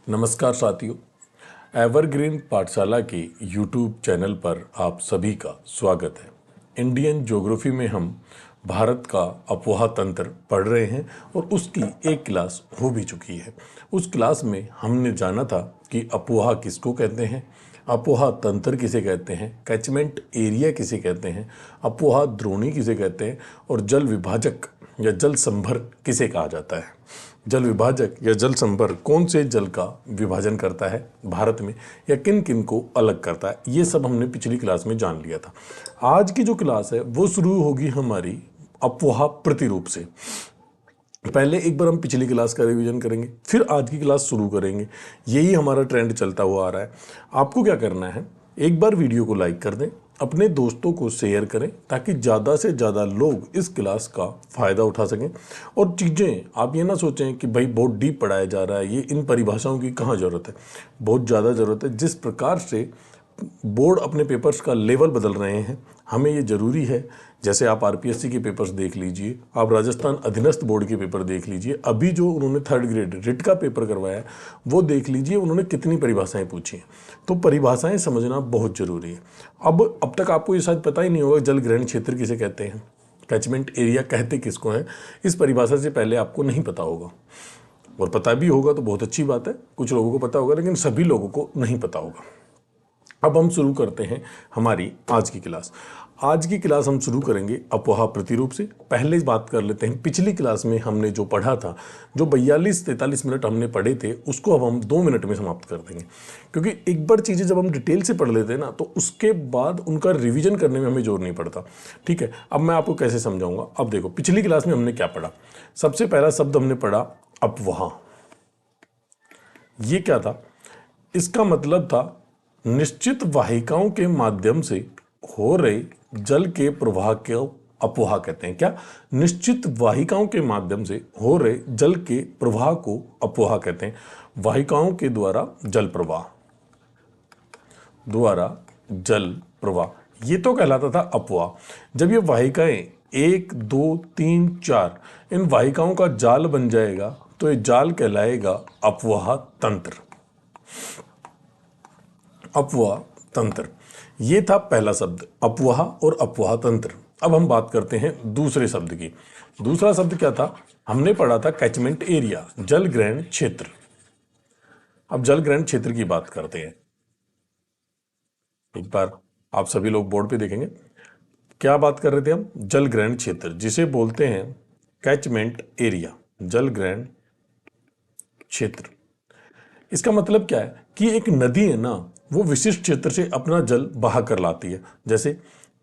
नमस्कार साथियों, एवरग्रीन पाठशाला के यूट्यूब चैनल पर आप सभी का स्वागत है। इंडियन ज्योग्राफी में हम भारत का अफवाह तंत्र पढ़ रहे हैं और उसकी एक क्लास हो भी चुकी है। उस क्लास में हमने जाना था कि अफवाह किसको कहते हैं, अफवाह तंत्र किसे कहते हैं, कैचमेंट एरिया किसे कहते हैं, अफवाह द्रोणी किसे कहते हैं और जल विभाजक या जल संभर किसे कहा जाता है। जल विभाजक या जल संभर कौन से जल का विभाजन करता है भारत में या किन किन को अलग करता है, ये सब हमने पिछली क्लास में जान लिया था। आज की जो क्लास है वो शुरू होगी हमारी अफवाह प्रतिरूप से। पहले एक बार हम पिछली क्लास का रिवीजन करेंगे, फिर आज की क्लास शुरू करेंगे। यही हमारा ट्रेंड चलता हुआ आ रहा है। आपको क्या करना है, एक बार वीडियो को लाइक कर दें, अपने दोस्तों को शेयर करें ताकि ज़्यादा से ज़्यादा लोग इस क्लास का फ़ायदा उठा सकें। और चीज़ें आप ये ना सोचें कि भाई बहुत डीप पढ़ाया जा रहा है, ये इन परिभाषाओं की कहाँ ज़रूरत है। बहुत ज़्यादा ज़रूरत है। जिस प्रकार से बोर्ड अपने पेपर्स का लेवल बदल रहे हैं, हमें ये ज़रूरी है। जैसे आप आरपीएससी के पेपर्स देख लीजिए, आप राजस्थान अधीनस्थ बोर्ड के पेपर देख लीजिए, अभी जो उन्होंने 3rd ग्रेड रिट का पेपर करवाया है वो देख लीजिए, उन्होंने कितनी परिभाषाएं पूछी हैं। तो परिभाषाएं समझना बहुत ज़रूरी है। अब तक आपको ये शायद पता ही नहीं होगा जल ग्रहण क्षेत्र किसे कहते हैं, कैचमेंट एरिया कहते किसको हैं। इस परिभाषा से पहले आपको नहीं पता होगा, और पता भी होगा तो बहुत अच्छी बात है। कुछ लोगों को पता होगा लेकिन सभी लोगों को नहीं पता होगा। अब हम शुरू करते हैं हमारी आज की क्लास। आज की क्लास हम शुरू करेंगे अफवाह प्रतिरूप से। पहले बात कर लेते हैं, पिछली क्लास में हमने जो पढ़ा था, जो 42-43 मिनट हमने पढ़े थे, उसको अब हम 2 मिनट में समाप्त कर देंगे। क्योंकि एक बार चीज़ें जब हम डिटेल से पढ़ लेते हैं ना, तो उसके बाद उनका रिवीजन करने में हमें जोर नहीं पड़ता। ठीक है, अब मैं आपको कैसे समझाऊंगा। अब देखो, पिछली क्लास में हमने क्या पढ़ा। सबसे पहला शब्द हमने पढ़ा अफवाह। ये क्या था? इसका मतलब था निश्चित वाहिकाओं के माध्यम से हो रहे जल के प्रवाह को अफवाह कहते हैं। क्या? निश्चित वाहिकाओं के माध्यम से हो रहे जल के प्रवाह को अफवाह कहते हैं। वाहिकाओं के द्वारा जल प्रवाह, ये तो कहलाता था अफवाह। जब ये वाहिकाएं 1, 2, 3, 4 इन वाहिकाओं का जाल बन जाएगा तो ये जाल कहलाएगा अफवाह तंत्र। अफवाह तंत्र, ये था पहला शब्द, अफवाह और अफवाह तंत्र। अब हम बात करते हैं दूसरे शब्द की। दूसरा शब्द क्या था? हमने पढ़ा था कैचमेंट एरिया, जल ग्रहण क्षेत्र। अब जल ग्रहण क्षेत्र की बात करते हैं। एक बार आप सभी लोग बोर्ड पे देखेंगे, क्या बात कर रहे थे हम? जल ग्रहण क्षेत्र, जिसे बोलते हैं कैचमेंट एरिया, जल ग्रहण क्षेत्र। इसका मतलब क्या है कि एक नदी है ना, वो विशिष्ट क्षेत्र से अपना जल बहा कर लाती है। जैसे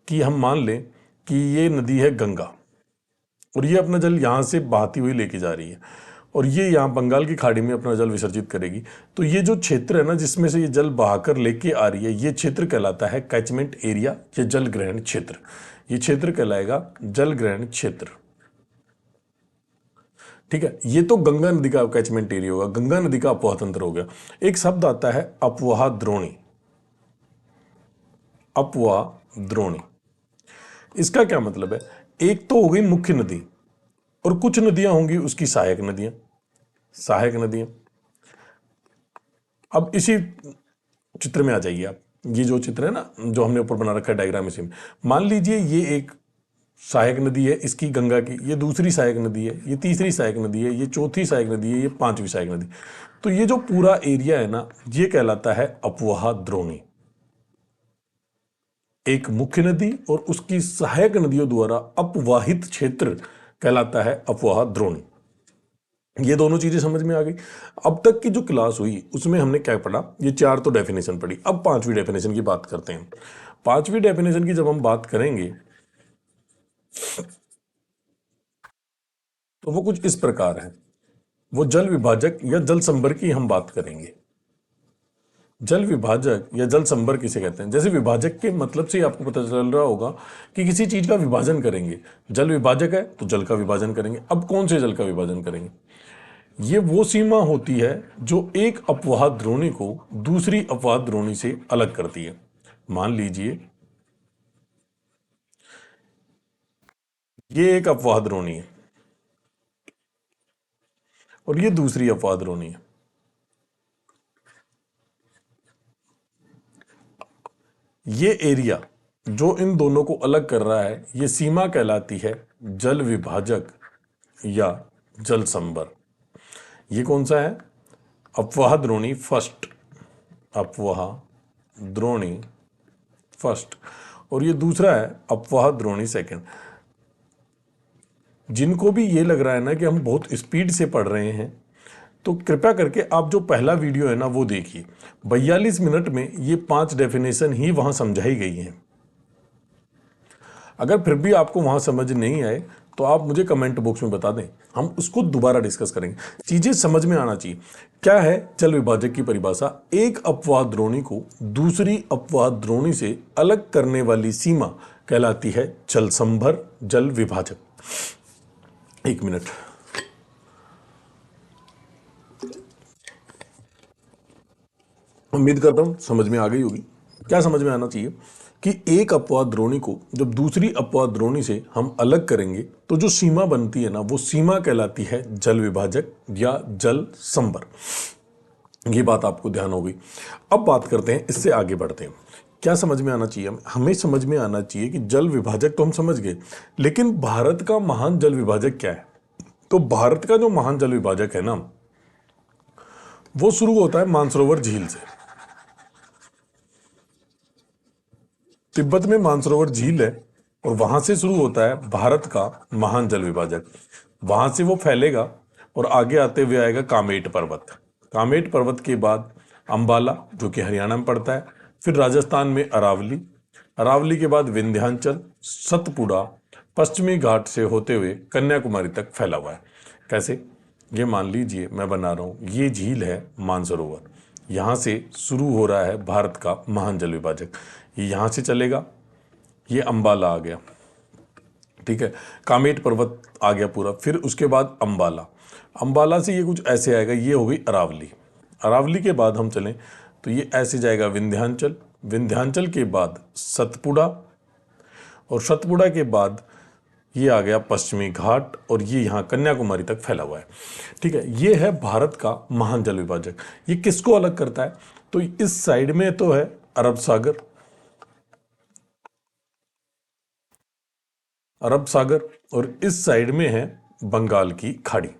कि हम मान लें कि ये नदी है गंगा और ये अपना जल यहाँ से बहाती हुई लेके जा रही है और ये यहाँ बंगाल की खाड़ी में अपना जल विसर्जित करेगी। तो ये जो क्षेत्र है ना, जिसमें से ये जल बहाकर लेके आ रही है, ये क्षेत्र कहलाता है कैचमेंट एरिया या जल ग्रहण क्षेत्र। ये क्षेत्र कहलाएगा जल ग्रहण क्षेत्र। ठीक है, ये तो गंगा नदी का कैचमेंट एरिया होगा, गंगा नदी का अफवाह तंत्र हो गया। एक शब्द आता है अफवाह द्रोणी। अफवाह द्रोणी, इसका क्या मतलब है? एक तो हो गई मुख्य नदी और कुछ नदियां होंगी उसकी सहायक नदियां। सहायक नदियां, अब इसी चित्र में आ जाइए आप। ये जो चित्र है ना, जो हमने ऊपर बना रखा है डायग्राम, इसी में मान लीजिए ये एक सहायक नदी है इसकी गंगा की, ये दूसरी सहायक नदी है, ये तीसरी सहायक नदी है, ये चौथी सहायक नदी है, ये 5वीं सहायक नदी। तो ये जो पूरा एरिया है ना, ये कहलाता है अफवाह द्रोणी। एक मुख्य नदी और उसकी सहायक नदियों द्वारा अपवाहित क्षेत्र कहलाता है अफवाह द्रोणी। ये दोनों चीजें समझ में आ गई। अब तक की जो क्लास हुई उसमें हमने क्या पढ़ा? ये 4 तो डेफिनेशन पढ़ी। अब 5वीं डेफिनेशन की बात करते हैं। 5वीं डेफिनेशन की जब हम बात करेंगे तो वो कुछ इस प्रकार है। वो जल विभाजक या जल संभर की हम बात करेंगे। जल विभाजक या जल संभर किसे कहते हैं? जैसे विभाजक के मतलब से आपको पता चल रहा होगा कि किसी चीज का विभाजन करेंगे। जल विभाजक है तो जल का विभाजन करेंगे। अब कौन से जल का विभाजन करेंगे? ये वो सीमा होती है जो एक अपवाह द्रोणी को दूसरी अपवाह द्रोणी से अलग करती है। मान लीजिए ये एक अपवाह द्रोणी है और ये दूसरी अपवाह द्रोणी है। ये एरिया जो इन दोनों को अलग कर रहा है, ये सीमा कहलाती है जल विभाजक या जल संभर। ये कौन सा है? अपवाह द्रोणी फर्स्ट, अपवाह द्रोणी फर्स्ट, और ये दूसरा है अपवाह द्रोणी सेकंड। जिनको भी ये लग रहा है ना कि हम बहुत स्पीड से पढ़ रहे हैं, तो कृपया करके आप जो पहला वीडियो है ना वो देखिए। 42 मिनट में ये 5 डेफिनेशन ही वहां समझाई गई हैं। अगर फिर भी आपको वहां समझ नहीं आए तो आप मुझे कमेंट बॉक्स में बता दें, हम उसको दोबारा डिस्कस करेंगे। चीजें समझ में आना चाहिए। क्या है जल विभाजक की परिभाषा? एक अपवाह द्रोणी को दूसरी अपवाह द्रोणी से अलग करने वाली सीमा कहलाती है जल संभर, जल विभाजक। एक मिनट, उम्मीद करता हूं समझ में आ गई होगी। क्या समझ में आना चाहिए कि एक अपवाह द्रोणी को जब दूसरी अपवाह द्रोणी से हम अलग करेंगे तो जो सीमा बनती है ना, वो सीमा कहलाती है जल विभाजक या जल संभर। ये बात आपको ध्यान हो गई। अब बात करते हैं, इससे आगे बढ़ते हैं। क्या समझ में आना चाहिए? हमें समझ में आना चाहिए कि जल विभाजक तो हम समझ गए, लेकिन भारत का महान जल विभाजक क्या है? तो भारत का जो महान जल विभाजक है ना, वो शुरू होता है मानसरोवर झील से। तिब्बत में मानसरोवर झील है और वहां से शुरू होता है भारत का महान जल विभाजक। वहां से वो फैलेगा और आगे आते हुए आएगा कामेट पर्वत। कामेट पर्वत के बाद अंबाला, जो कि हरियाणा में पड़ता है, फिर राजस्थान में अरावली, अरावली के बाद विंध्याचल, सतपुड़ा, पश्चिमी घाट से होते हुए कन्याकुमारी तक फैला हुआ है। कैसे? ये मान लीजिए मैं बना रहा हूं, ये झील है मानसरोवर, यहां से शुरू हो रहा है भारत का महान जल विभाजक। ये यहां से चलेगा, ये अंबाला आ गया, ठीक है, कामेट पर्वत आ गया पूरा, फिर उसके बाद अंबाला, अंबाला से ये कुछ ऐसे आएगा, ये हो गई अरावली, अरावली के बाद हम चलें तो ये ऐसे जाएगा विंध्याचल, विंध्याचल के बाद सतपुड़ा, और सतपुड़ा के बाद ये आ गया पश्चिमी घाट, और ये यहाँ कन्याकुमारी तक फैला हुआ है। ठीक है, ये है भारत का महान जल विभाजक। ये किसको अलग करता है? तो इस साइड में तो है अरब सागर, अरब सागर, और इस साइड में है बंगाल की खाड़ी,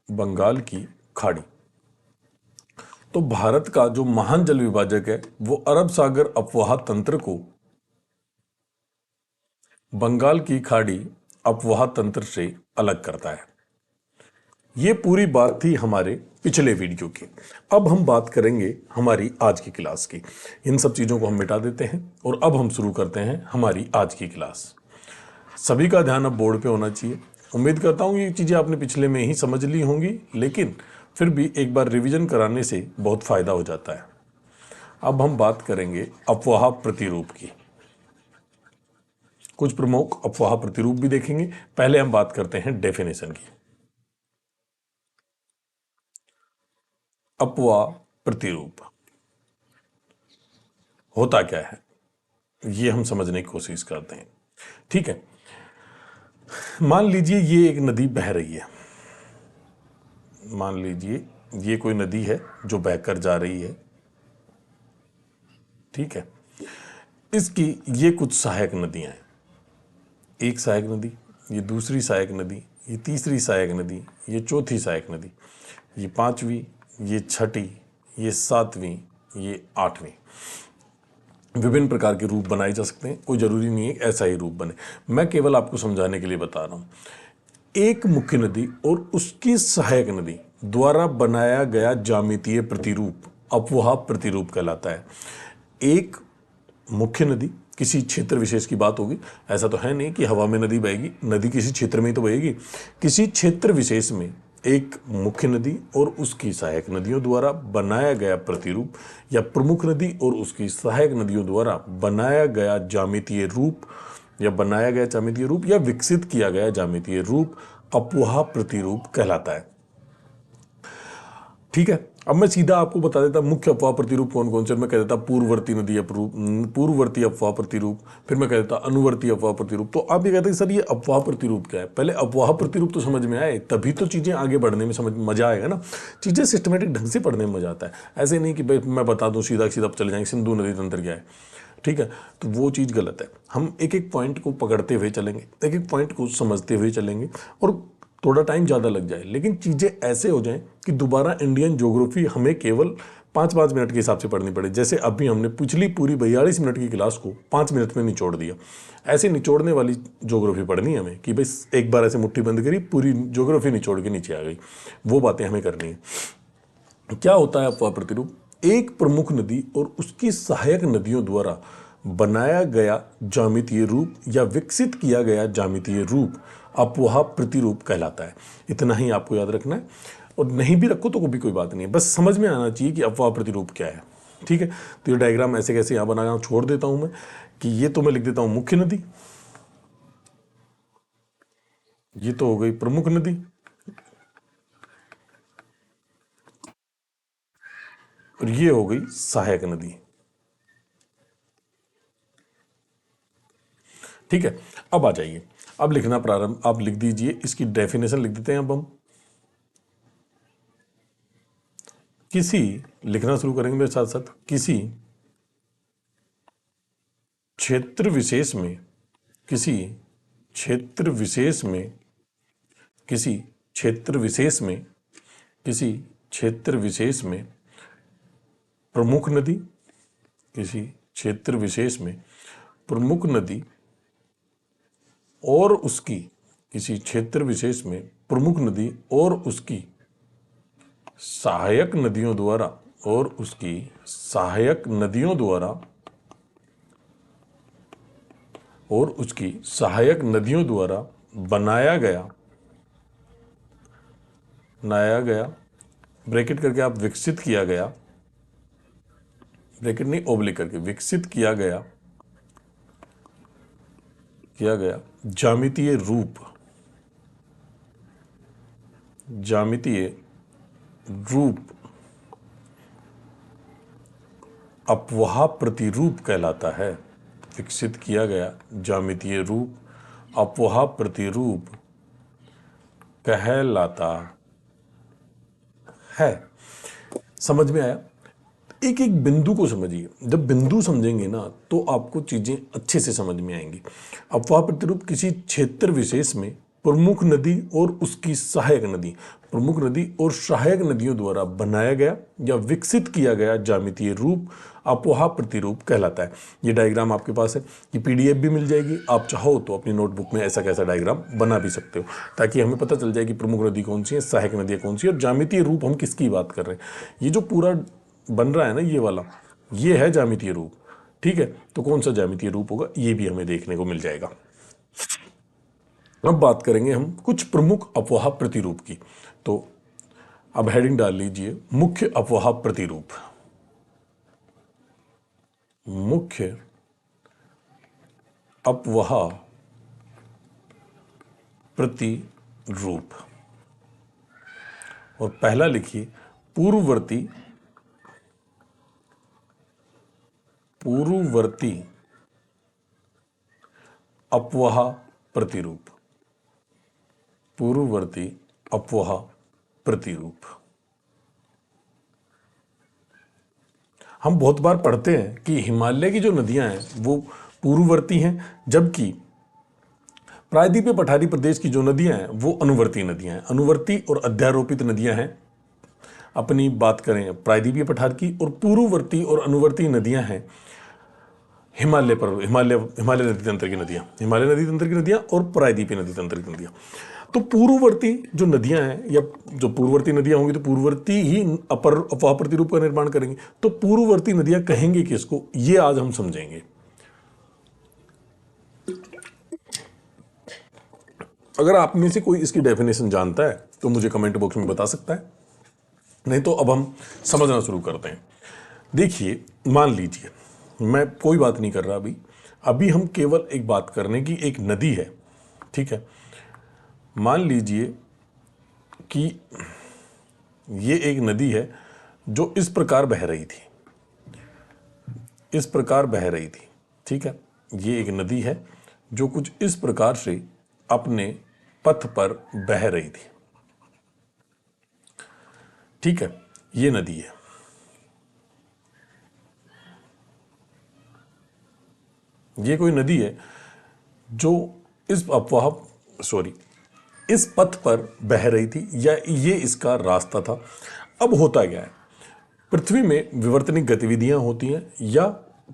बंगाल की खाड़ी। तो भारत का जो महान जल विभाजक है वो अरब सागर अपवाह तंत्र को बंगाल की खाड़ी अपवाह तंत्र से अलग करता है। ये पूरी बात थी हमारे पिछले वीडियो की। अब हम बात करेंगे हमारी आज की क्लास की। इन सब चीज़ों को हम मिटा देते हैं और अब हम शुरू करते हैं हमारी आज की क्लास। सभी का ध्यान अब बोर्ड पे होना चाहिए। उम्मीद करता हूँ ये चीज़ें आपने पिछले में ही समझ ली होंगी, लेकिन फिर भी एक बार रिवीजन कराने से बहुत फ़ायदा हो जाता है। अब हम बात करेंगे अपवाह प्रतिरूप की। कुछ प्रमुख अपवाह प्रतिरूप भी देखेंगे। पहले हम बात करते हैं डेफिनेशन की। अपवाह प्रतिरूप होता क्या है, ये हम समझने की कोशिश करते हैं। ठीक है, मान लीजिए ये एक नदी बह रही है, मान लीजिए ये कोई नदी है जो बहकर जा रही है। ठीक है, इसकी ये कुछ सहायक नदियां हैं, एक सहायक नदी, ये दूसरी सहायक नदी, ये तीसरी सहायक नदी, ये चौथी सहायक नदी, ये पांचवी, ये छठी, ये सातवीं, ये आठवीं। विभिन्न प्रकार के रूप बनाए जा सकते हैं, कोई जरूरी नहीं है ऐसा ही रूप बने। मैं केवल आपको समझाने के लिए बता रहा हूं। एक मुख्य नदी और उसकी सहायक नदी द्वारा बनाया गया ज्यामितीय प्रतिरूप अपवाह प्रतिरूप कहलाता है। एक मुख्य नदी, किसी क्षेत्र विशेष की बात होगी, ऐसा तो है नहीं कि हवा में नदी बहेगी, नदी किसी क्षेत्र में ही तो बहेगी। किसी क्षेत्र विशेष में एक मुख्य नदी और उसकी सहायक नदियों द्वारा बनाया गया प्रतिरूप, या प्रमुख नदी और उसकी सहायक नदियों द्वारा बनाया गया ज्यामितीय रूप, या बनाया गया ज्यामितीय रूप या विकसित किया गया ज्यामितीय रूप अपवाह प्रतिरूप कहलाता है। ठीक है, अब मैं सीधा आपको बता देता मुख्य अफवाह प्रतिरूप कौन कौन से। मैं कह देता पूर्ववर्ती नदी पूर्ववर्ती अफवाह प्रतिरूप, फिर मैं कह देता अनुवर्ती अफवाह प्रतिरूप। तो आप ये कहते हैं सर ये अफवाह प्रतिरूप क्या है? पहले अफवाह प्रतिरूप तो समझ में आए, तभी तो चीज़ें आगे बढ़ने में समझ मजा आएगा ना। चीज़ें सिस्टमेटिक ढंग से पढ़ने में मजा आता है, ऐसे नहीं कि भाई मैं बता दूँ सीधा सीधा चले जाएंगे सिंधु नदी तंत्र क्या है, ठीक है, तो वो चीज़ गलत है। हम एक एक पॉइंट को पकड़ते हुए चलेंगे, एक एक पॉइंट को समझते हुए चलेंगे, और थोड़ा टाइम ज़्यादा लग जाए लेकिन चीज़ें ऐसे हो जाएं कि दोबारा इंडियन ज्योग्राफी हमें केवल 5-5 मिनट के हिसाब से पढ़नी पड़े। जैसे अभी हमने पिछली पूरी 42 मिनट की क्लास को 5 मिनट में निचोड़ दिया। ऐसे निचोड़ने वाली ज्योग्राफी पढ़नी है हमें कि भाई एक बार ऐसे मुट्ठी बंद करी, पूरी ज्योग्राफी निचोड़ के नीचे आ गई, वो बातें हमें करनी है। क्या होता है अफवाह प्रतिरूप? एक प्रमुख नदी और उसकी सहायक नदियों द्वारा बनाया गया ज्यामितीय रूप या विकसित किया गया ज्यामितीय रूप अफवाह प्रतिरूप कहलाता है। इतना ही आपको याद रखना है, और नहीं भी रखो तो भी कोई बात नहीं है, बस समझ में आना चाहिए कि अफवाह प्रतिरूप क्या है। ठीक है, तो ये डायग्राम ऐसे कैसे यहाँ बनाया छोड़ देता हूँ मैं, कि ये तो मैं लिख देता हूँ मुख्य नदी, ये तो हो गई प्रमुख नदी, और ये हो गई सहायक नदी। ठीक है, अब आ जाइए, अब लिखना प्रारंभ आप लिख दीजिए, इसकी डेफिनेशन लिख देते हैं अब हम। किसी, लिखना शुरू करेंगे मेरे साथ साथ, किसी क्षेत्र विशेष में, किसी क्षेत्र विशेष में, किसी क्षेत्र विशेष में, किसी क्षेत्र विशेष में प्रमुख नदी, किसी क्षेत्र विशेष में प्रमुख नदी और उसकी, किसी क्षेत्र विशेष में प्रमुख नदी और उसकी सहायक नदियों द्वारा, और उसकी सहायक नदियों द्वारा, और उसकी सहायक नदियों द्वारा बनाया गया, बनाया गया, ब्रैकेट करके आप विकसित किया गया, ब्रैकेट नहीं ओब्लिक करके विकसित किया गया, किया गया ज्यामितीय रूप, ज्यामितीय रूप अफवाह प्रतिरूप कहलाता है। विकसित किया गया ज्यामितीय रूप अफवाह प्रतिरूप कहलाता है। समझ में आया? एक एक बिंदु को समझिए, जब बिंदु समझेंगे ना तो आपको चीजें अच्छे से समझ में आएंगी। अफवाह प्रतिरूप किसी क्षेत्र विशेष में प्रमुख नदी और उसकी सहायक नदी, प्रमुख नदी और सहायक नदियों द्वारा बनाया गया या विकसित किया गया ज्यामितीय रूप अफवाह प्रतिरूप कहलाता है। ये डायग्राम आपके पास है, ये पीडीएफ भी मिल जाएगी, आप चाहो तो अपनी नोटबुक में ऐसा कैसा डायग्राम बना भी सकते हो, ताकि हमें पता चल जाए कि प्रमुख नदी कौन सी है, सहायक नदियाँ कौन सी है, और ज्यामितीय रूप हम किसकी बात कर रहे हैं। ये जो पूरा बन रहा है ना ये वाला, ये है ज्यामितीय रूप। ठीक है, तो कौन सा ज्यामितीय रूप होगा ये भी हमें देखने को मिल जाएगा। अब बात करेंगे हम कुछ प्रमुख अफवाह प्रतिरूप की। तो अब हेडिंग डाल लीजिए मुख्य अफवाह प्रतिरूप। मुख्य अफवाह प्रतिरूप, और पहला लिखिए पूर्ववर्ती, पूर्ववर्ती अफवाह प्रतिरूप, पूर्ववर्ती अफवाह प्रतिरूप। हम बहुत बार पढ़ते हैं कि हिमालय की जो नदियां हैं वो पूर्ववर्ती हैं, जबकि प्रायद्वीपीय पठारी प्रदेश की जो नदियां हैं वो अनुवर्ती नदियां हैं। अनुवर्ती और अध्यारोपित नदियां हैं। अपनी बात करें प्रायद्वीपीय पठार की, और पूर्ववर्ती और अनुवर्ती नदियां हैं हिमालय पर, हिमालय नदी तंत्र की नदियां, हिमालय नदी तंत्र की नदियां और प्रायद्वीपीय नदी तंत्र की नदियां। तो पूर्ववर्ती जो नदियां हैं, या जो पूर्ववर्ती नदियां होंगी तो पूर्ववर्ती ही अपर अफवाह प्रतिरूप का निर्माण करेंगी। तो पूर्ववर्ती नदियां कहेंगे किसको, ये आज हम समझेंगे। अगर आप में से कोई इसकी डेफिनेशन जानता है तो मुझे कमेंट बॉक्स में बता सकता है, नहीं तो अब हम समझना शुरू करते हैं। देखिए, मान लीजिए मैं कोई बात नहीं कर रहा अभी, अभी हम केवल एक बात करने की, एक नदी है, ठीक है। मान लीजिए कि ये एक नदी है जो इस प्रकार बह रही थी, इस प्रकार बह रही थी। ठीक है, ये एक नदी है जो कुछ इस प्रकार से अपने पथ पर बह रही थी। ठीक है, ये नदी है। ये कोई नदी है जो इस इस पथ पर बह रही थी, या ये इसका रास्ता था। अब होता क्या है, पृथ्वी में विवर्तनिक गतिविधियां होती हैं या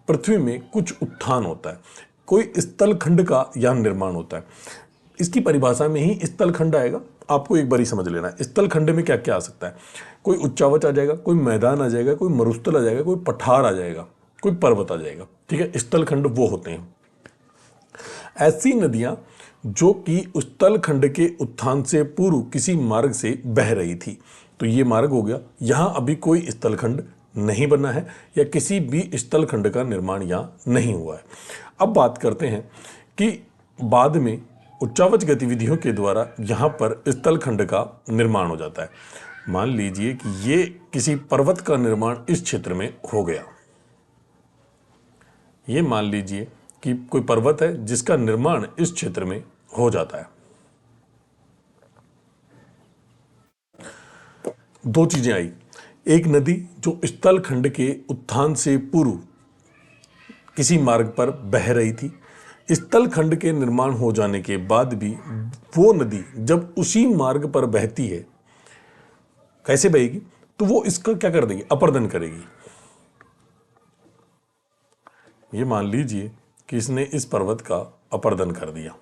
पृथ्वी में कुछ उत्थान होता है, कोई स्थलखंड का यहाँ निर्माण होता है। इसकी परिभाषा में ही स्थलखंड आएगा। आपको एक बार ही समझ लेना है स्थलखंड में क्या क्या आ सकता है। कोई उच्चावच आ जाएगा, कोई मैदान आ जाएगा, कोई मरुस्थल आ जाएगा, कोई पठार आ जाएगा, कोई पर्वत आ जाएगा। ठीक है, स्थलखंड वो होते हैं ऐसी नदियां जो कि स्थलखंड के उत्थान से पूर्व किसी मार्ग से बह रही थी। तो ये मार्ग हो गया। यहां अभी कोई स्थलखंड नहीं बना है या किसी भी स्थलखंड का निर्माण यहां नहीं हुआ है। अब बात करते हैं कि बाद में उच्चावच गतिविधियों के द्वारा यहां पर स्थलखंड का निर्माण हो जाता है। मान लीजिए कि ये किसी पर्वत का निर्माण इस क्षेत्र में हो गया। ये मान लीजिए कि कोई पर्वत है जिसका निर्माण इस क्षेत्र में हो जाता है। दो चीजें आई, एक नदी जो स्थलखंड के उत्थान से पूर्व किसी मार्ग पर बह रही थी, स्थलखंड के निर्माण हो जाने के बाद भी वो नदी जब उसी मार्ग पर बहती है, कैसे बहेगी, तो वो इसका क्या कर देगी, अपर्दन करेगी। ये मान लीजिए कि इसने इस पर्वत का अपर्दन कर दिया।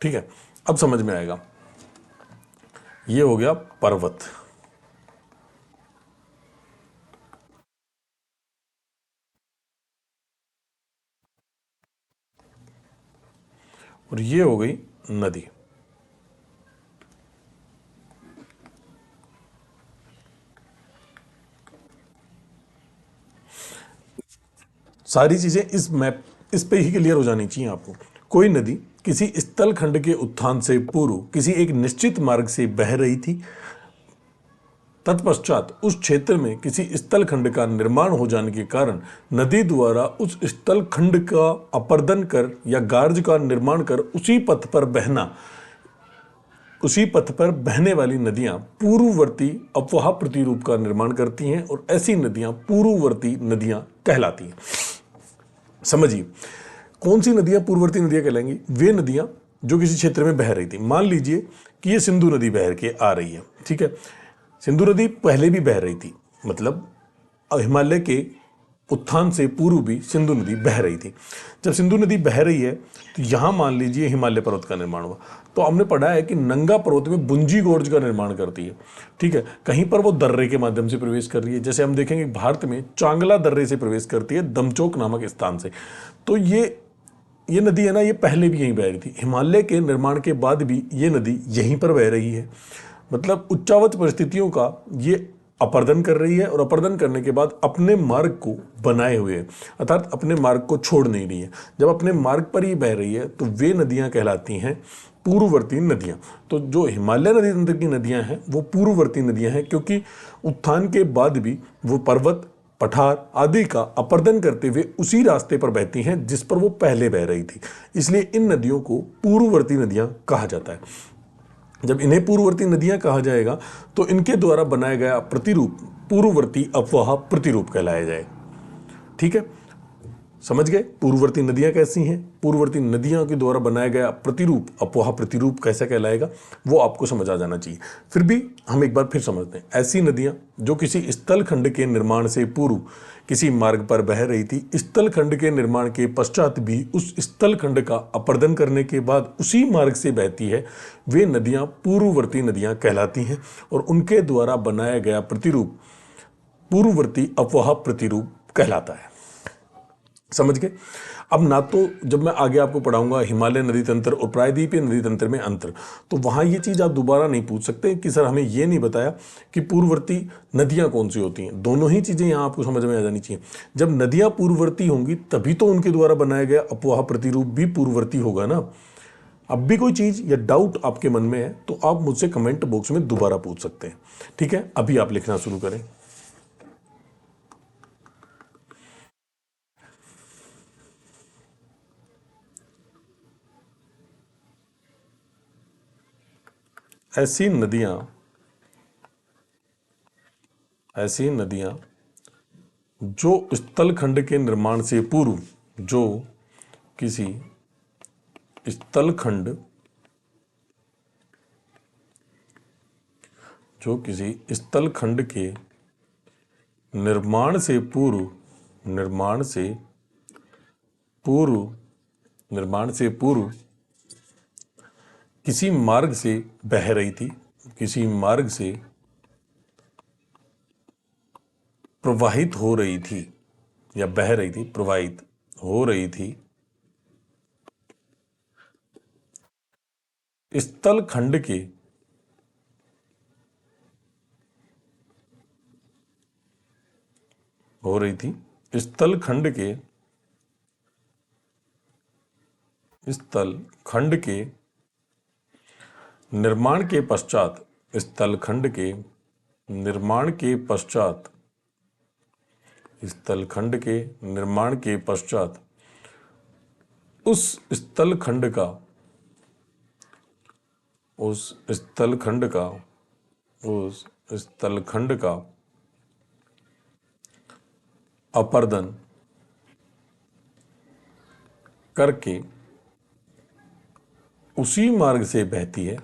ठीक है, अब समझ में आएगा। ये हो गया पर्वत। और ये हो गई नदी। सारी चीजें इस पे ही क्लियर हो जानी चाहिए आपको। कोई नदी किसी स्थलखंड के उत्थान से पूर्व किसी एक निश्चित मार्ग से बह रही थी, तत्पश्चात उस क्षेत्र में किसी स्थलखंड का निर्माण हो जाने के कारण नदी द्वारा उस स्थलखंड का अपर्दन कर या गार्ज का निर्माण कर उसी पथ पर बहना, उसी पथ पर बहने वाली नदियां पूर्ववर्ती अपवाह प्रतिरूप का निर्माण करती हैं और ऐसी नदियां पूर्ववर्ती नदियां कहलाती हैं। समझिए, कौन सी नदियां पूर्ववर्ती नदियां कहलाएंगी, वे नदियां जो किसी क्षेत्र में बह रही थी। मान लीजिए कि ये सिंधु नदी बह के आ रही है। ठीक है, सिंधु नदी पहले भी बह रही थी, मतलब हिमालय के उत्थान से पूर्व भी सिंधु नदी बह रही थी। जब सिंधु नदी बह रही है तो यहां मान लीजिए हिमालय पर्वत का निर्माण हुआ। तो हमने पढ़ा है कि नंगा पर्वत में बुंजी गोर्ज का निर्माण करती है। ठीक है, कहीं पर वो दर्रे के माध्यम से प्रवेश कर रही है, जैसे हम देखेंगे भारत में चांगला दर्रे से प्रवेश करती है, दमचोक नामक स्थान से। तो ये नदी है ना, ये पहले भी यहीं बह रही थी। हिमालय के निर्माण के बाद भी ये नदी यहीं पर बह रही है। मतलब उच्चावच परिस्थितियों का ये अपर्दन कर रही है और अपर्दन करने के बाद अपने मार्ग को बनाए हुए है, अर्थात अपने मार्ग को छोड़ नहीं रही है। जब अपने मार्ग पर ही बह रही है तो वे नदियां कहलाती हैं पूर्ववर्ती नदियां। तो जो हिमालय नदी तंत्र की नदियां हैं वो पूर्ववर्ती नदियां हैं, क्योंकि उत्थान के बाद भी वो पर्वत, पठार आदि का अपर्दन करते हुए उसी रास्ते पर बहती हैं जिस पर वो पहले बह रही थी। इसलिए इन नदियों को पूर्ववर्ती नदियां कहा जाता है। जब इन्हें पूर्ववर्ती नदियां कहा जाएगा तो इनके द्वारा बनाया गया प्रतिरूप पूर्ववर्ती अपवाह प्रतिरूप कहलाया जाएगा। ठीक है, समझ गए पूर्ववर्ती नदियां कैसी हैं, पूर्ववर्ती नदियों के द्वारा बनाया गया प्रतिरूप अपवाह प्रतिरूप कैसा कहलाएगा, वो आपको समझ आ जाना चाहिए। फिर भी हम एक बार फिर समझते हैं। ऐसी नदियां जो किसी स्थलखंड के निर्माण से पूर्व किसी मार्ग पर बह रही थी, स्थलखंड के निर्माण के पश्चात भी उस स्थलखंड का अपर्दन करने के बाद उसी मार्ग से बहती है, वे नदियां पूर्ववर्ती नदियां कहलाती हैं और उनके द्वारा बनाया गया प्रतिरूप पूर्ववर्ती अपवाह प्रतिरूप कहलाता है। समझ गए। अब ना तो जब मैं आगे आपको पढ़ाऊंगा हिमालय नदी तंत्र और प्रायद्वीपीय नदी तंत्र में अंतर, तो वहां ये चीज आप दोबारा नहीं पूछ सकते कि सर हमें ये नहीं बताया कि पूर्ववर्ती नदियां कौन सी होती हैं। दोनों ही चीजें यहां आपको समझ में आ जानी चाहिए। जब नदियां पूर्ववर्ती होंगी तभी तो उनके द्वारा बनाया गया अपवाह प्रतिरूप भी पूर्ववर्ती होगा ना। अब भी कोई चीज या डाउट आपके मन में है तो आप मुझसे कमेंट बॉक्स में दोबारा पूछ सकते हैं। ठीक है, अभी आप लिखना शुरू करें। ऐसी नदियां जो स्थलखंड के निर्माण से पूर्व, जो किसी स्थलखंड के निर्माण से पूर्व किसी मार्ग से बह रही थी, किसी मार्ग से प्रवाहित हो रही थी, या बह रही थी, प्रवाहित हो रही थी, स्थलखंड के हो रही थी स्थलखंड के निर्माण के पश्चात, स्थलखंड के निर्माण के पश्चात, स्थलखंड के निर्माण के पश्चात उस स्थलखंड का अपरदन करके उसी मार्ग से बहती है,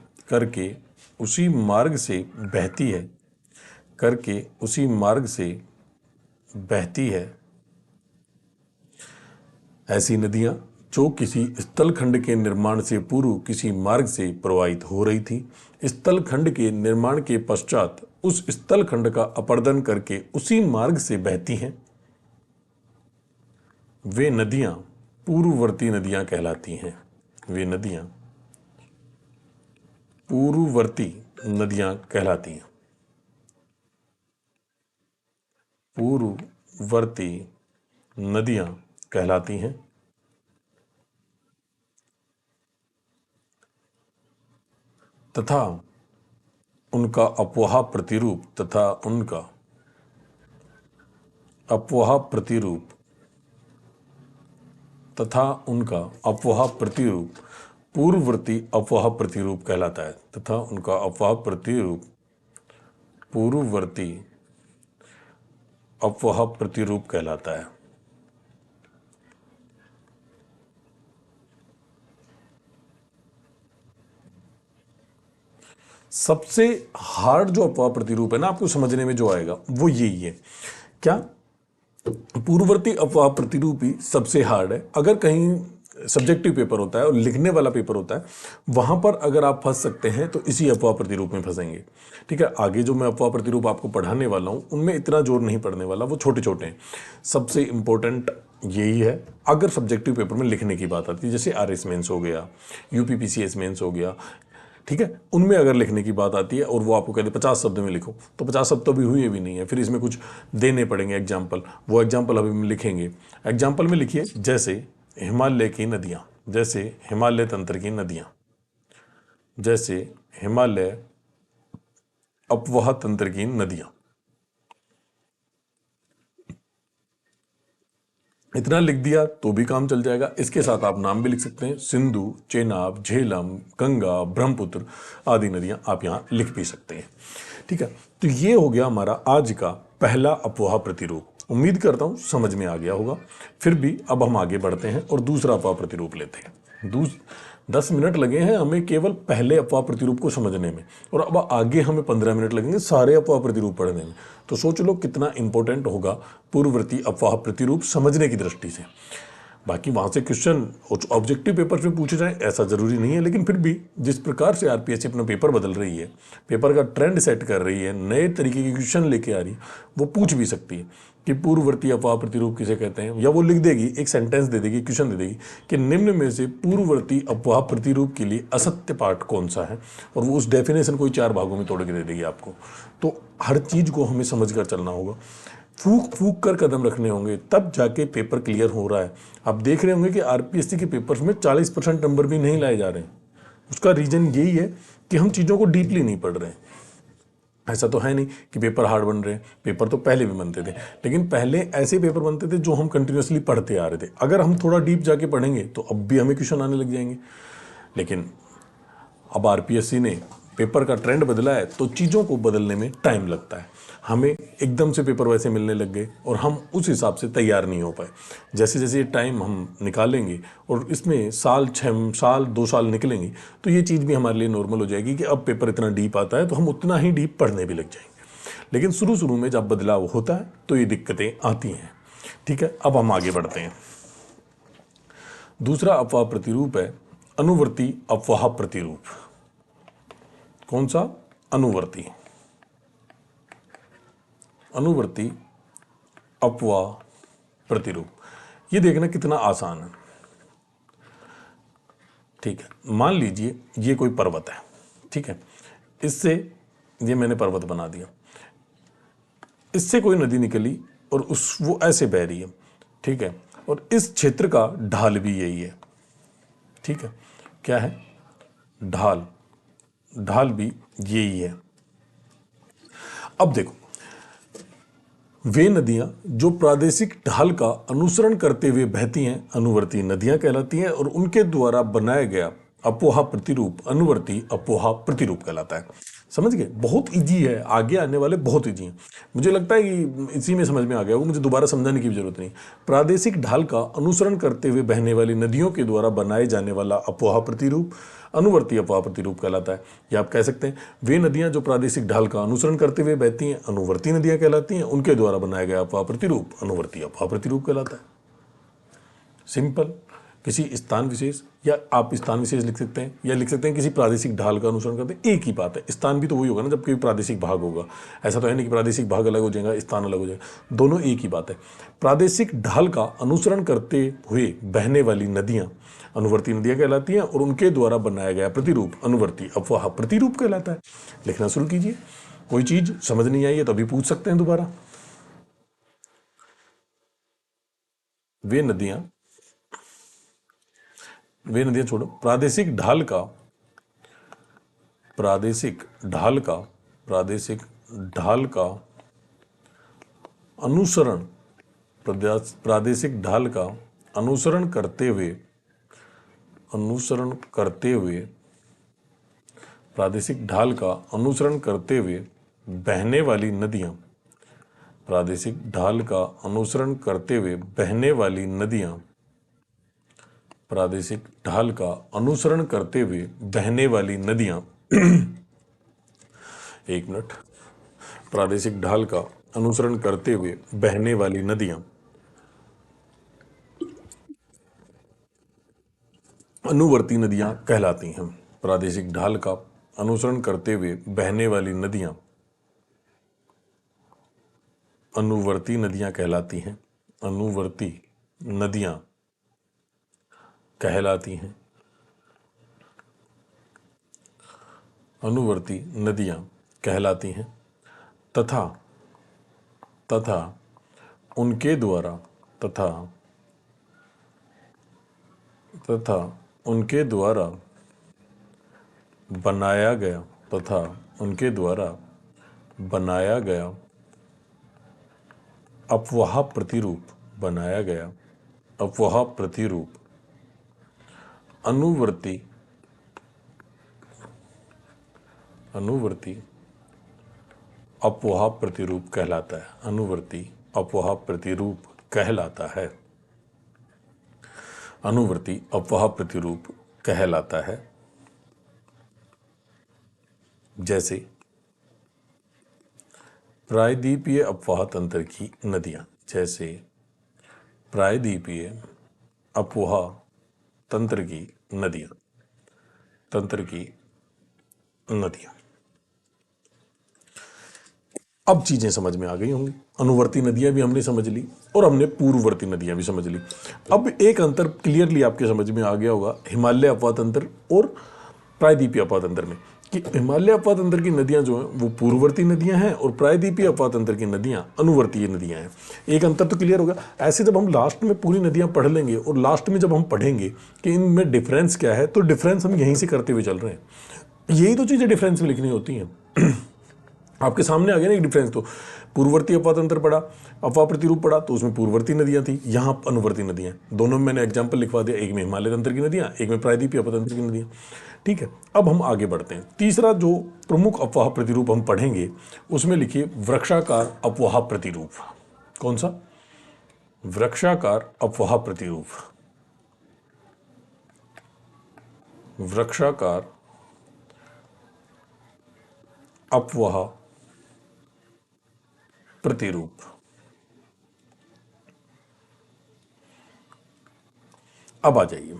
ऐसी नदियां जो किसी स्थलखंड के निर्माण से पूर्व किसी मार्ग से प्रवाहित हो रही थी, स्थलखंड के निर्माण के पश्चात उस स्थलखंड का अपरदन करके उसी मार्ग से बहती हैं, वे नदियां पूर्ववर्ती नदियां कहलाती हैं। वे नदियां पूर्ववर्ती नदियां कहलाती हैं। पूर्ववर्ती नदियां कहलाती हैं तथा उनका अपवाह प्रतिरूप पूर्ववर्ती अपवाह प्रतिरूप कहलाता है, तथा उनका अपवाह प्रतिरूप पूर्ववर्ती अपवाह प्रतिरूप कहलाता है। सबसे हार्ड जो अपवाह प्रतिरूप है ना, आपको समझने में जो आएगा वो यही है। क्या? पूर्ववर्ती अपवाह प्रतिरूप ही सबसे हार्ड है। अगर कहीं सब्जेक्टिव पेपर होता है और लिखने वाला पेपर होता है, वहां पर अगर आप फंस सकते हैं तो इसी अपवाह प्रतिरूप में फंसेंगे। ठीक है, आगे जो मैं अपवाह प्रतिरूप आपको पढ़ाने वाला हूं उनमें इतना जोर नहीं पड़ने वाला, वो छोटे छोटे हैं। सबसे इंपॉर्टेंट यही है। अगर सब्जेक्टिव पेपर में लिखने की बात आती है, जैसे आरएस मेंस हो गया, यूपीपीसीएस मेंस हो गया, ठीक है, उनमें अगर लिखने की बात आती है और वो आपको कहते हैं 50 शब्द में लिखो, तो 50 शब्द तो अभी हुए भी नहीं है, फिर इसमें कुछ देने पड़ेंगे एग्जाम्पल। वो एग्जाम्पल अभी हम लिखेंगे। एग्जाम्पल में लिखिए, जैसे हिमालय की नदियां, जैसे हिमालय तंत्र की नदियां, जैसे हिमालय अपवाह तंत्र की नदियां। इतना लिख दिया तो भी काम चल जाएगा। इसके साथ आप नाम भी लिख सकते हैं, सिंधु, चेनाब, झेलम, गंगा, ब्रह्मपुत्र आदि नदियां आप यहां लिख भी सकते हैं। ठीक है, तो ये हो गया हमारा आज का पहला अपवाह प्रतिरूप। उम्मीद करता हूं समझ में आ गया होगा। फिर भी अब हम आगे बढ़ते हैं और दूसरा अपवाह प्रतिरूप लेते हैं। 10 मिनट लगे हैं हमें केवल पहले अपवाह प्रतिरूप को समझने में, और अब आगे हमें 15 मिनट लगेंगे सारे अपवाह प्रतिरूप पढ़ने में। तो सोच लो कितना इंपॉर्टेंट होगा पूर्ववर्ती अपवाह प्रतिरूप समझने की दृष्टि से। बाकी वहाँ से क्वेश्चन ऑब्जेक्टिव पेपर में पूछे जाएं ऐसा ज़रूरी नहीं है, लेकिन फिर भी जिस प्रकार से आरपीएससी अपना पेपर बदल रही है, पेपर का ट्रेंड सेट कर रही है, नए तरीके के क्वेश्चन लेके आ रही है, वो पूछ भी सकती है कि पूर्ववर्ती अफवाह प्रतिरूप किसे कहते हैं, या वो लिख देगी, एक सेंटेंस दे देगी, क्वेश्चन दे देगी कि निम्न में से पूर्ववर्ती अफवाह प्रतिरूप के लिए असत्य पार्ट कौन सा है, और वो उस डेफिनेशन को 4 भागों में तोड़ के दे देगी आपको। तो हर चीज़ को हमें समझ कर चलना होगा, फूक फूक कर कदम रखने होंगे, तब जाके पेपर क्लियर हो रहा है। आप देख रहे होंगे कि आरपीएससी के पेपर्स में 40% नंबर भी नहीं लाए जा रहे हैं। उसका रीज़न यही है कि हम चीज़ों को डीपली नहीं पढ़ रहे हैं। ऐसा तो है नहीं कि पेपर हार्ड बन रहे हैं, पेपर तो पहले भी बनते थे, लेकिन पहले ऐसे पेपर बनते थे जो हम कंटिन्यूसली पढ़ते आ रहे थे। अगर हम थोड़ा डीप जाके पढ़ेंगे तो अब भी हमें क्वेश्चन आने लग जाएंगे। लेकिन अब आरपीएससी ने पेपर का ट्रेंड बदला है, तो चीज़ों को बदलने में टाइम लगता है। हमें एकदम से पेपर वैसे मिलने लग गए और हम उस हिसाब से तैयार नहीं हो पाए। जैसे जैसे ये टाइम हम निकालेंगे और इसमें साल 6 साल 2 साल निकलेंगे, तो ये चीज़ भी हमारे लिए नॉर्मल हो जाएगी कि अब पेपर इतना डीप आता है तो हम उतना ही डीप पढ़ने भी लग जाएंगे। लेकिन शुरू शुरू में जब बदलाव होता है तो ये दिक्कतें आती हैं। ठीक है, अब हम आगे बढ़ते हैं। दूसरा अफवाह प्रतिरूप है अनुवर्ती अफवाह प्रतिरूप। कौन सा? अनुवर्ती। अनुवर्ती अफवाह प्रतिरूप। ये देखना कितना आसान है। ठीक है, मान लीजिए ये कोई पर्वत है, ठीक है, इससे ये मैंने पर्वत बना दिया, इससे कोई नदी निकली और वो ऐसे बह रही है, ठीक है, और इस क्षेत्र का ढाल भी यही है। ठीक है, क्या है? ढाल। ढाल भी यही है। अब देखो, वे नदियां जो प्रादेशिक ढाल का अनुसरण करते हुए बहती हैं अनुवर्ती नदियां कहलाती हैं, और उनके द्वारा बनाया गया अपोहा प्रतिरूप अनुवर्ती अपोहा प्रतिरूप कहलाता है। समझ गए? बहुत इजी है, आगे आने वाले बहुत इजी हैं। मुझे लगता है कि इसी में समझ में आ गया वो, मुझे दोबारा समझाने की भी जरूरत नहीं। प्रादेशिक ढाल का अनुसरण करते हुए बहने वाली नदियों के द्वारा बनाए जाने वाला अपोहा प्रतिरूप अनुवर्ती अफवाह प्रतिरूप कहलाता है। या आप कह सकते हैं वे नदियां जो प्रादेशिक ढाल का अनुसरण करते हुए बहती हैं अनुवर्ती नदियां कहलाती हैं, उनके द्वारा बनाया गया अफवाह प्रतिरूप अनुवर्ती अफवाह प्रतिरूप कहलाता है। सिंपल। किसी स्थान विशेष, या आप स्थान विशेष लिख सकते हैं, या लिख सकते हैं किसी प्रादेशिक ढाल का अनुसरण करते हैं, एक ही बात है। स्थान भी तो वही होगा ना जब कोई प्रादेशिक भाग होगा। ऐसा तो है नहीं कि प्रादेशिक भाग अलग हो जाएगा स्थान अलग हो जाएगा, दोनों एक ही बात है। प्रादेशिक ढाल का अनुसरण करते हुए बहने वाली नदियां अनुवर्ती नदियां कहलाती हैं, और उनके द्वारा बनाया गया प्रतिरूप अनुवर्ती अफवाह प्रतिरूप कहलाता है। लिखना शुरू कीजिए। कोई चीज समझ नहीं आई है तो अभी पूछ सकते हैं दोबारा। वे नदियां छोड़ो, प्रादेशिक ढाल का अनुसरण प्रादेशिक ढाल का अनुसरण करते हुए प्रादेशिक ढाल का अनुसरण करते हुए बहने वाली नदियां प्रादेशिक ढाल का अनुसरण करते हुए बहने वाली नदियां प्रादेशिक ढाल का अनुसरण करते हुए बहने वाली नदियां एक मिनट। प्रादेशिक ढाल का अनुसरण करते हुए बहने वाली नदियां अनुवर्ती नदियां कहलाती हैं। प्रादेशिक ढाल का अनुसरण करते हुए बहने वाली नदियां अनुवर्ती नदियां कहलाती हैं। अनुवर्ती नदियां कहलाती हैं। अनुवर्ती नदियां कहलाती हैं तथा उनके द्वारा बनाया गया अफवाह प्रतिरूप अनुवर्ती अफवाह प्रतिरूप कहलाता है। अनुवर्ती अफवाह प्रतिरूप कहलाता है। अनुवर्ती अफवाह प्रतिरूप कहलाता है। जैसे प्रायद्वीपीय अफवाह तंत्र की नदियां, जैसे प्रायद्वीपीय अफवाह तंत्र की नदियां, तंत्र की नदियां। अब चीजें समझ में आ गई होंगी। अनुवर्ती नदियां भी हमने समझ ली और हमने पूर्ववर्ती नदियां भी समझ ली। अब एक अंतर क्लियरली आपके समझ में आ गया होगा हिमालय अफवाह तंत्र और प्रायद्वीपीय अफवाह तंत्र में, कि हिमालय अफवाह तंत्र की नदियां जो हैं वो पूर्ववर्ती नदियां हैं और प्रायद्वीपीय अफवाह तंत्र की नदियां अनुवर्तीय नदियां हैं। एक अंतर तो क्लियर होगा। ऐसे जब हम लास्ट में पूरी नदियां पढ़ लेंगे और लास्ट में जब हम पढ़ेंगे कि इनमें डिफरेंस क्या है, तो डिफरेंस हम यहीं से करते हुए चल रहे हैं। यही तो चीज़ें डिफरेंस में लिखनी होती हैं। आपके सामने आ गया ना एक डिफरेंस। तो पूर्ववर्ती अफवाह तंत्र पढ़ा, अफवाह प्रतिरूप पढ़ा, तो उसमें पूर्ववर्ती नदियां थी, यहाँ अनुवर्ती नदियां। दोनों में मैंने एग्जाम्पल लिखवा दिया, एक में हिमालय तंत्र की नदियां, एक में प्रायद्वीपीय अफवाह तंत्र की नदियां। ठीक है, अब हम आगे बढ़ते हैं। तीसरा जो प्रमुख अफवाह प्रतिरूप हम पढ़ेंगे उसमें लिखिए वृक्षाकार अफवाह प्रतिरूप। कौन सा? वृक्षाकार अफवाह प्रतिरूप। वृक्षाकार अफवाह प्रतिरूप। अब आ जाइए,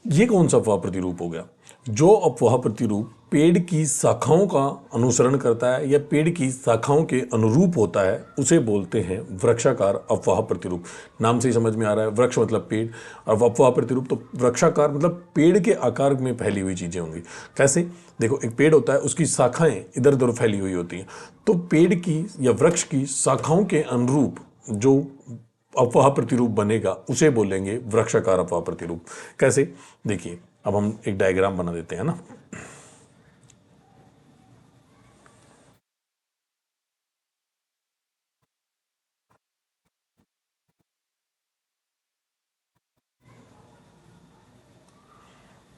ये कौन सा अफवाह प्रतिरूप हो गया? जो अफवाह प्रतिरूप पेड़ की शाखाओं का अनुसरण करता है या पेड़ की शाखाओं के अनुरूप होता है उसे बोलते हैं वृक्षाकार अफवाह प्रतिरूप। नाम से ही समझ में आ रहा है, वृक्ष मतलब पेड़ और अफवाह प्रतिरूप तो वृक्षाकार मतलब पेड़ के आकार में फैली हुई चीजें होंगी। कैसे? देखो, एक पेड़ होता है, उसकी शाखाएं इधर उधर फैली हुई होती हैं, तो पेड़ की या वृक्ष की शाखाओं के अनुरूप जो अफवाह प्रतिरूप बनेगा उसे बोलेंगे वृक्षाकार अफवाह प्रतिरूप। कैसे? देखिए, अब हम एक डायग्राम बना देते हैं ना।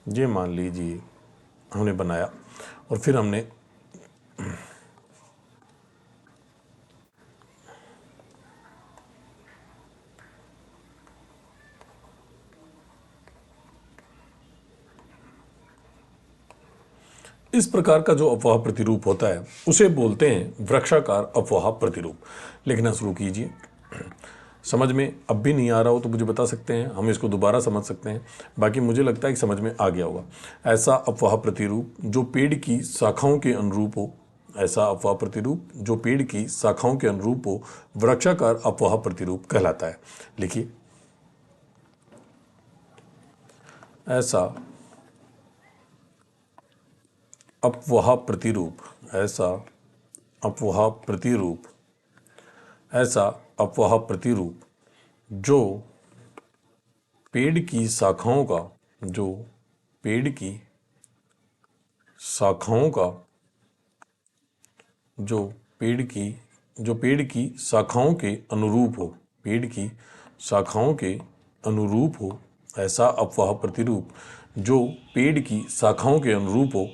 ये मान लीजिए हमने बनाया और फिर हमने इस प्रकार का जो अफवाह प्रतिरूप होता है उसे बोलते हैं वृक्षाकार अफवाह प्रतिरूप। लिखना शुरू कीजिए। समझ में अब भी नहीं आ रहा हो तो मुझे बता सकते हैं, हम इसको दोबारा समझ सकते हैं। बाकी मुझे लगता है कि समझ में आ गया होगा। ऐसा अफवाह प्रतिरूप जो पेड़ की शाखाओं के अनुरूप हो, ऐसा अफवाह प्रतिरूप जो पेड़ की शाखाओं के अनुरूप हो, वृक्षाकार अफवाह प्रतिरूप कहलाता है। लिखिए, ऐसा अफवाह प्रतिरूप, ऐसा अफवाह प्रतिरूप, ऐसा अफवाह प्रतिरूप जो पेड़ की शाखाओं का, जो पेड़ की शाखाओं का, जो पेड़ की शाखाओं के अनुरूप हो, पेड़ की शाखाओं के अनुरूप हो, ऐसा अफवाह प्रतिरूप जो पेड़ की शाखाओं के अनुरूप हो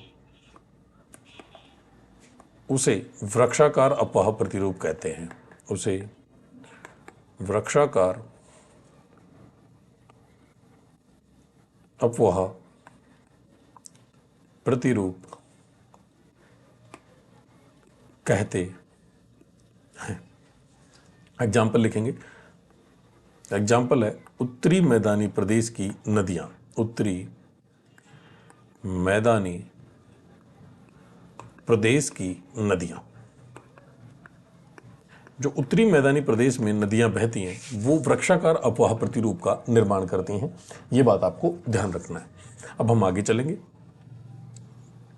उसे वृक्षाकार अफवाह प्रतिरूप कहते हैं। उसे वृक्षाकार अफवाह प्रतिरूप कहते हैं। एग्जाम्पल लिखेंगे। एग्जाम्पल है उत्तरी मैदानी प्रदेश की नदियां। उत्तरी मैदानी प्रदेश की नदियां, जो उत्तरी मैदानी प्रदेश में नदियां बहती हैं वो वृक्षाकार अफवाह प्रतिरूप का निर्माण करती हैं। ये बात आपको ध्यान रखना है। अब हम आगे चलेंगे।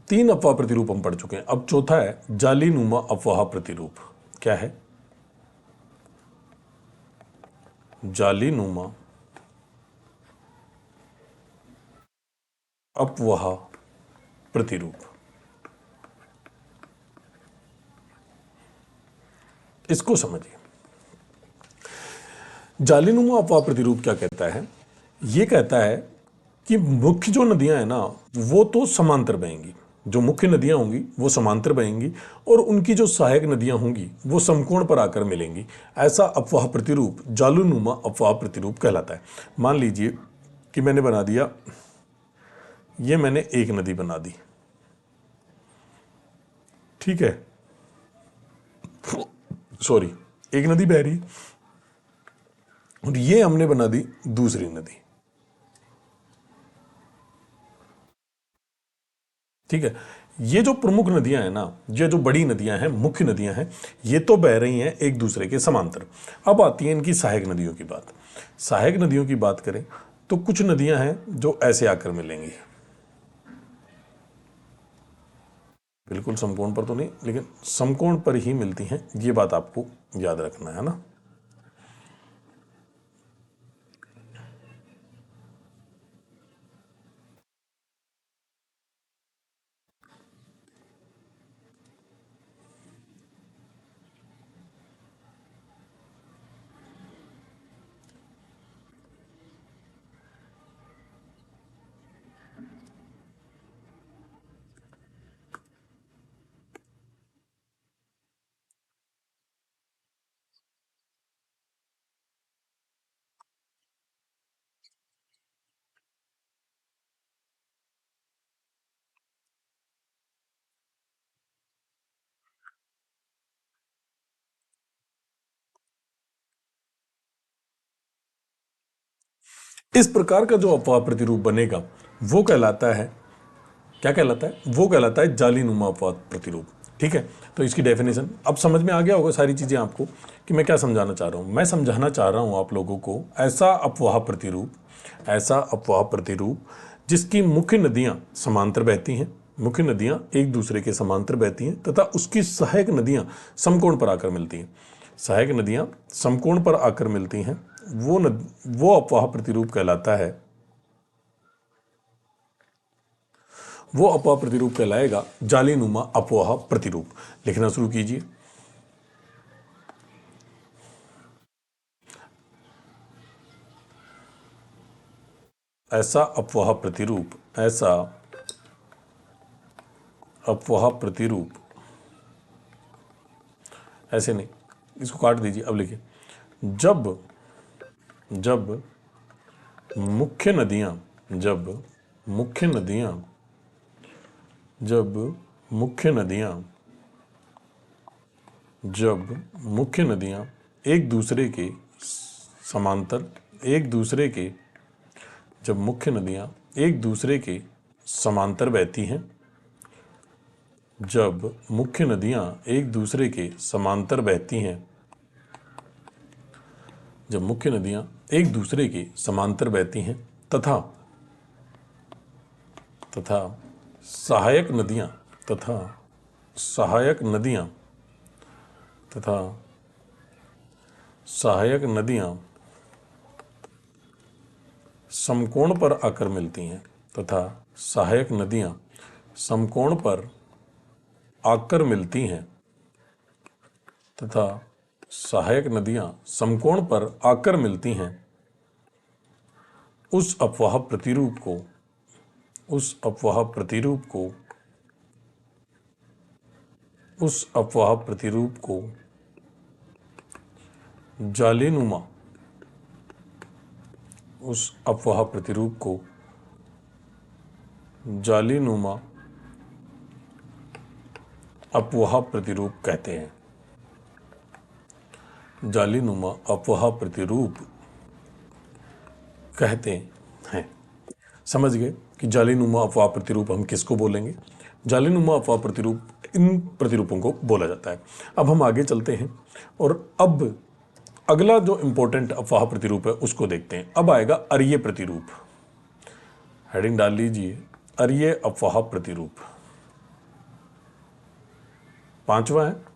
3 अफवाह प्रतिरूप हम पढ़ चुके हैं। अब चौथा है जालीनुमा अफवाह प्रतिरूप। क्या है? जालीनुमा अफवाह प्रतिरूप। इसको समझिए। जालीनुमा अफवाह प्रतिरूप क्या कहता है? यह कहता है कि मुख्य जो नदियां हैं ना वो तो समांतर बहेंगी, जो मुख्य नदियां होंगी वो समांतर बहेंगी और उनकी जो सहायक नदियां होंगी वो समकोण पर आकर मिलेंगी। ऐसा अफवाह प्रतिरूप जालीनुमा अफवाह प्रतिरूप कहलाता है। मान लीजिए कि मैंने बना दिया, ये मैंने एक नदी बना दी, ठीक है, सॉरी, एक नदी बह रही, और ये हमने बना दी दूसरी नदी। ठीक है, ये जो प्रमुख नदियां हैं ना, ये जो बड़ी नदियां हैं, मुख्य नदियां हैं, ये तो बह रही हैं एक दूसरे के समांतर। अब आती है इनकी सहायक नदियों की बात। सहायक नदियों की बात करें तो कुछ नदियां हैं जो ऐसे आकर मिलेंगी, बिल्कुल समकोण पर तो नहीं, लेकिन समकोण पर ही मिलती हैं, ये बात आपको याद रखना है ना। इस प्रकार का जो अपवाह प्रतिरूप बनेगा वो कहलाता है, क्या कहलाता है, वो कहलाता है जालीनुमा अपवाह प्रतिरूप। ठीक है, तो इसकी डेफिनेशन अब समझ में आ गया होगा सारी चीजें आपको कि मैं क्या समझाना चाह रहा हूं। मैं समझाना चाह रहा हूं आप लोगों को ऐसा अपवाह प्रतिरूप, ऐसा अपवाह प्रतिरूप जिसकी मुख्य नदियां समांतर बहती हैं, मुख्य नदियां एक दूसरे के समांतर बहती हैं तथा उसकी सहायक नदियां समकोण पर आकर मिलती हैं। सहायक नदियां समकोण पर आकर मिलती हैं, वो अपवाह प्रतिरूप कहलाता है, वो अपवाह प्रतिरूप कहलाएगा जालीनुमा अपवाह प्रतिरूप। लिखना शुरू कीजिए। ऐसा अपवाह प्रतिरूप, ऐसा अपवाह प्रतिरूप, ऐसे नहीं, इसको काट दीजिए, अब लिखिए। जब जब मुख्य नदियां, जब मुख्य नदियां, जब मुख्य नदियां, जब मुख्य नदियां एक दूसरे के समांतर, एक दूसरे के, जब मुख्य नदियां एक दूसरे के समांतर बहती हैं, जब मुख्य नदियां एक दूसरे के समांतर बहती हैं, जब मुख्य नदियां एक दूसरे के समांतर बहती हैं तथा तथा सहायक नदियां, तथा सहायक नदियां, तथा सहायक नदियां समकोण पर आकर मिलती हैं, तथा सहायक नदियां समकोण पर आकर मिलती हैं, तथा सहायक नदियां समकोण पर आकर मिलती हैं, उस अपवाह प्रतिरूप को, उस अपवाह प्रतिरूप को, उस अपवाह प्रतिरूप को जालीनुमा, उस अपवाह प्रतिरूप को जालीनुमा अपवाह प्रतिरूप कहते हैं। जालीनुमा अपवाह प्रतिरूप कहते हैं। समझ गए कि जालीनुमा अपवाह प्रतिरूप हम किसको बोलेंगे। जालीनुमा अपवाह प्रतिरूप इन प्रतिरूपों को बोला जाता है। अब हम आगे चलते हैं और अब अगला जो इंपॉर्टेंट अपवाह प्रतिरूप है उसको देखते हैं। अब आएगा अरीय प्रतिरूप। हेडिंग डाल लीजिए, अरीय अपवाह प्रतिरूप। पांचवा है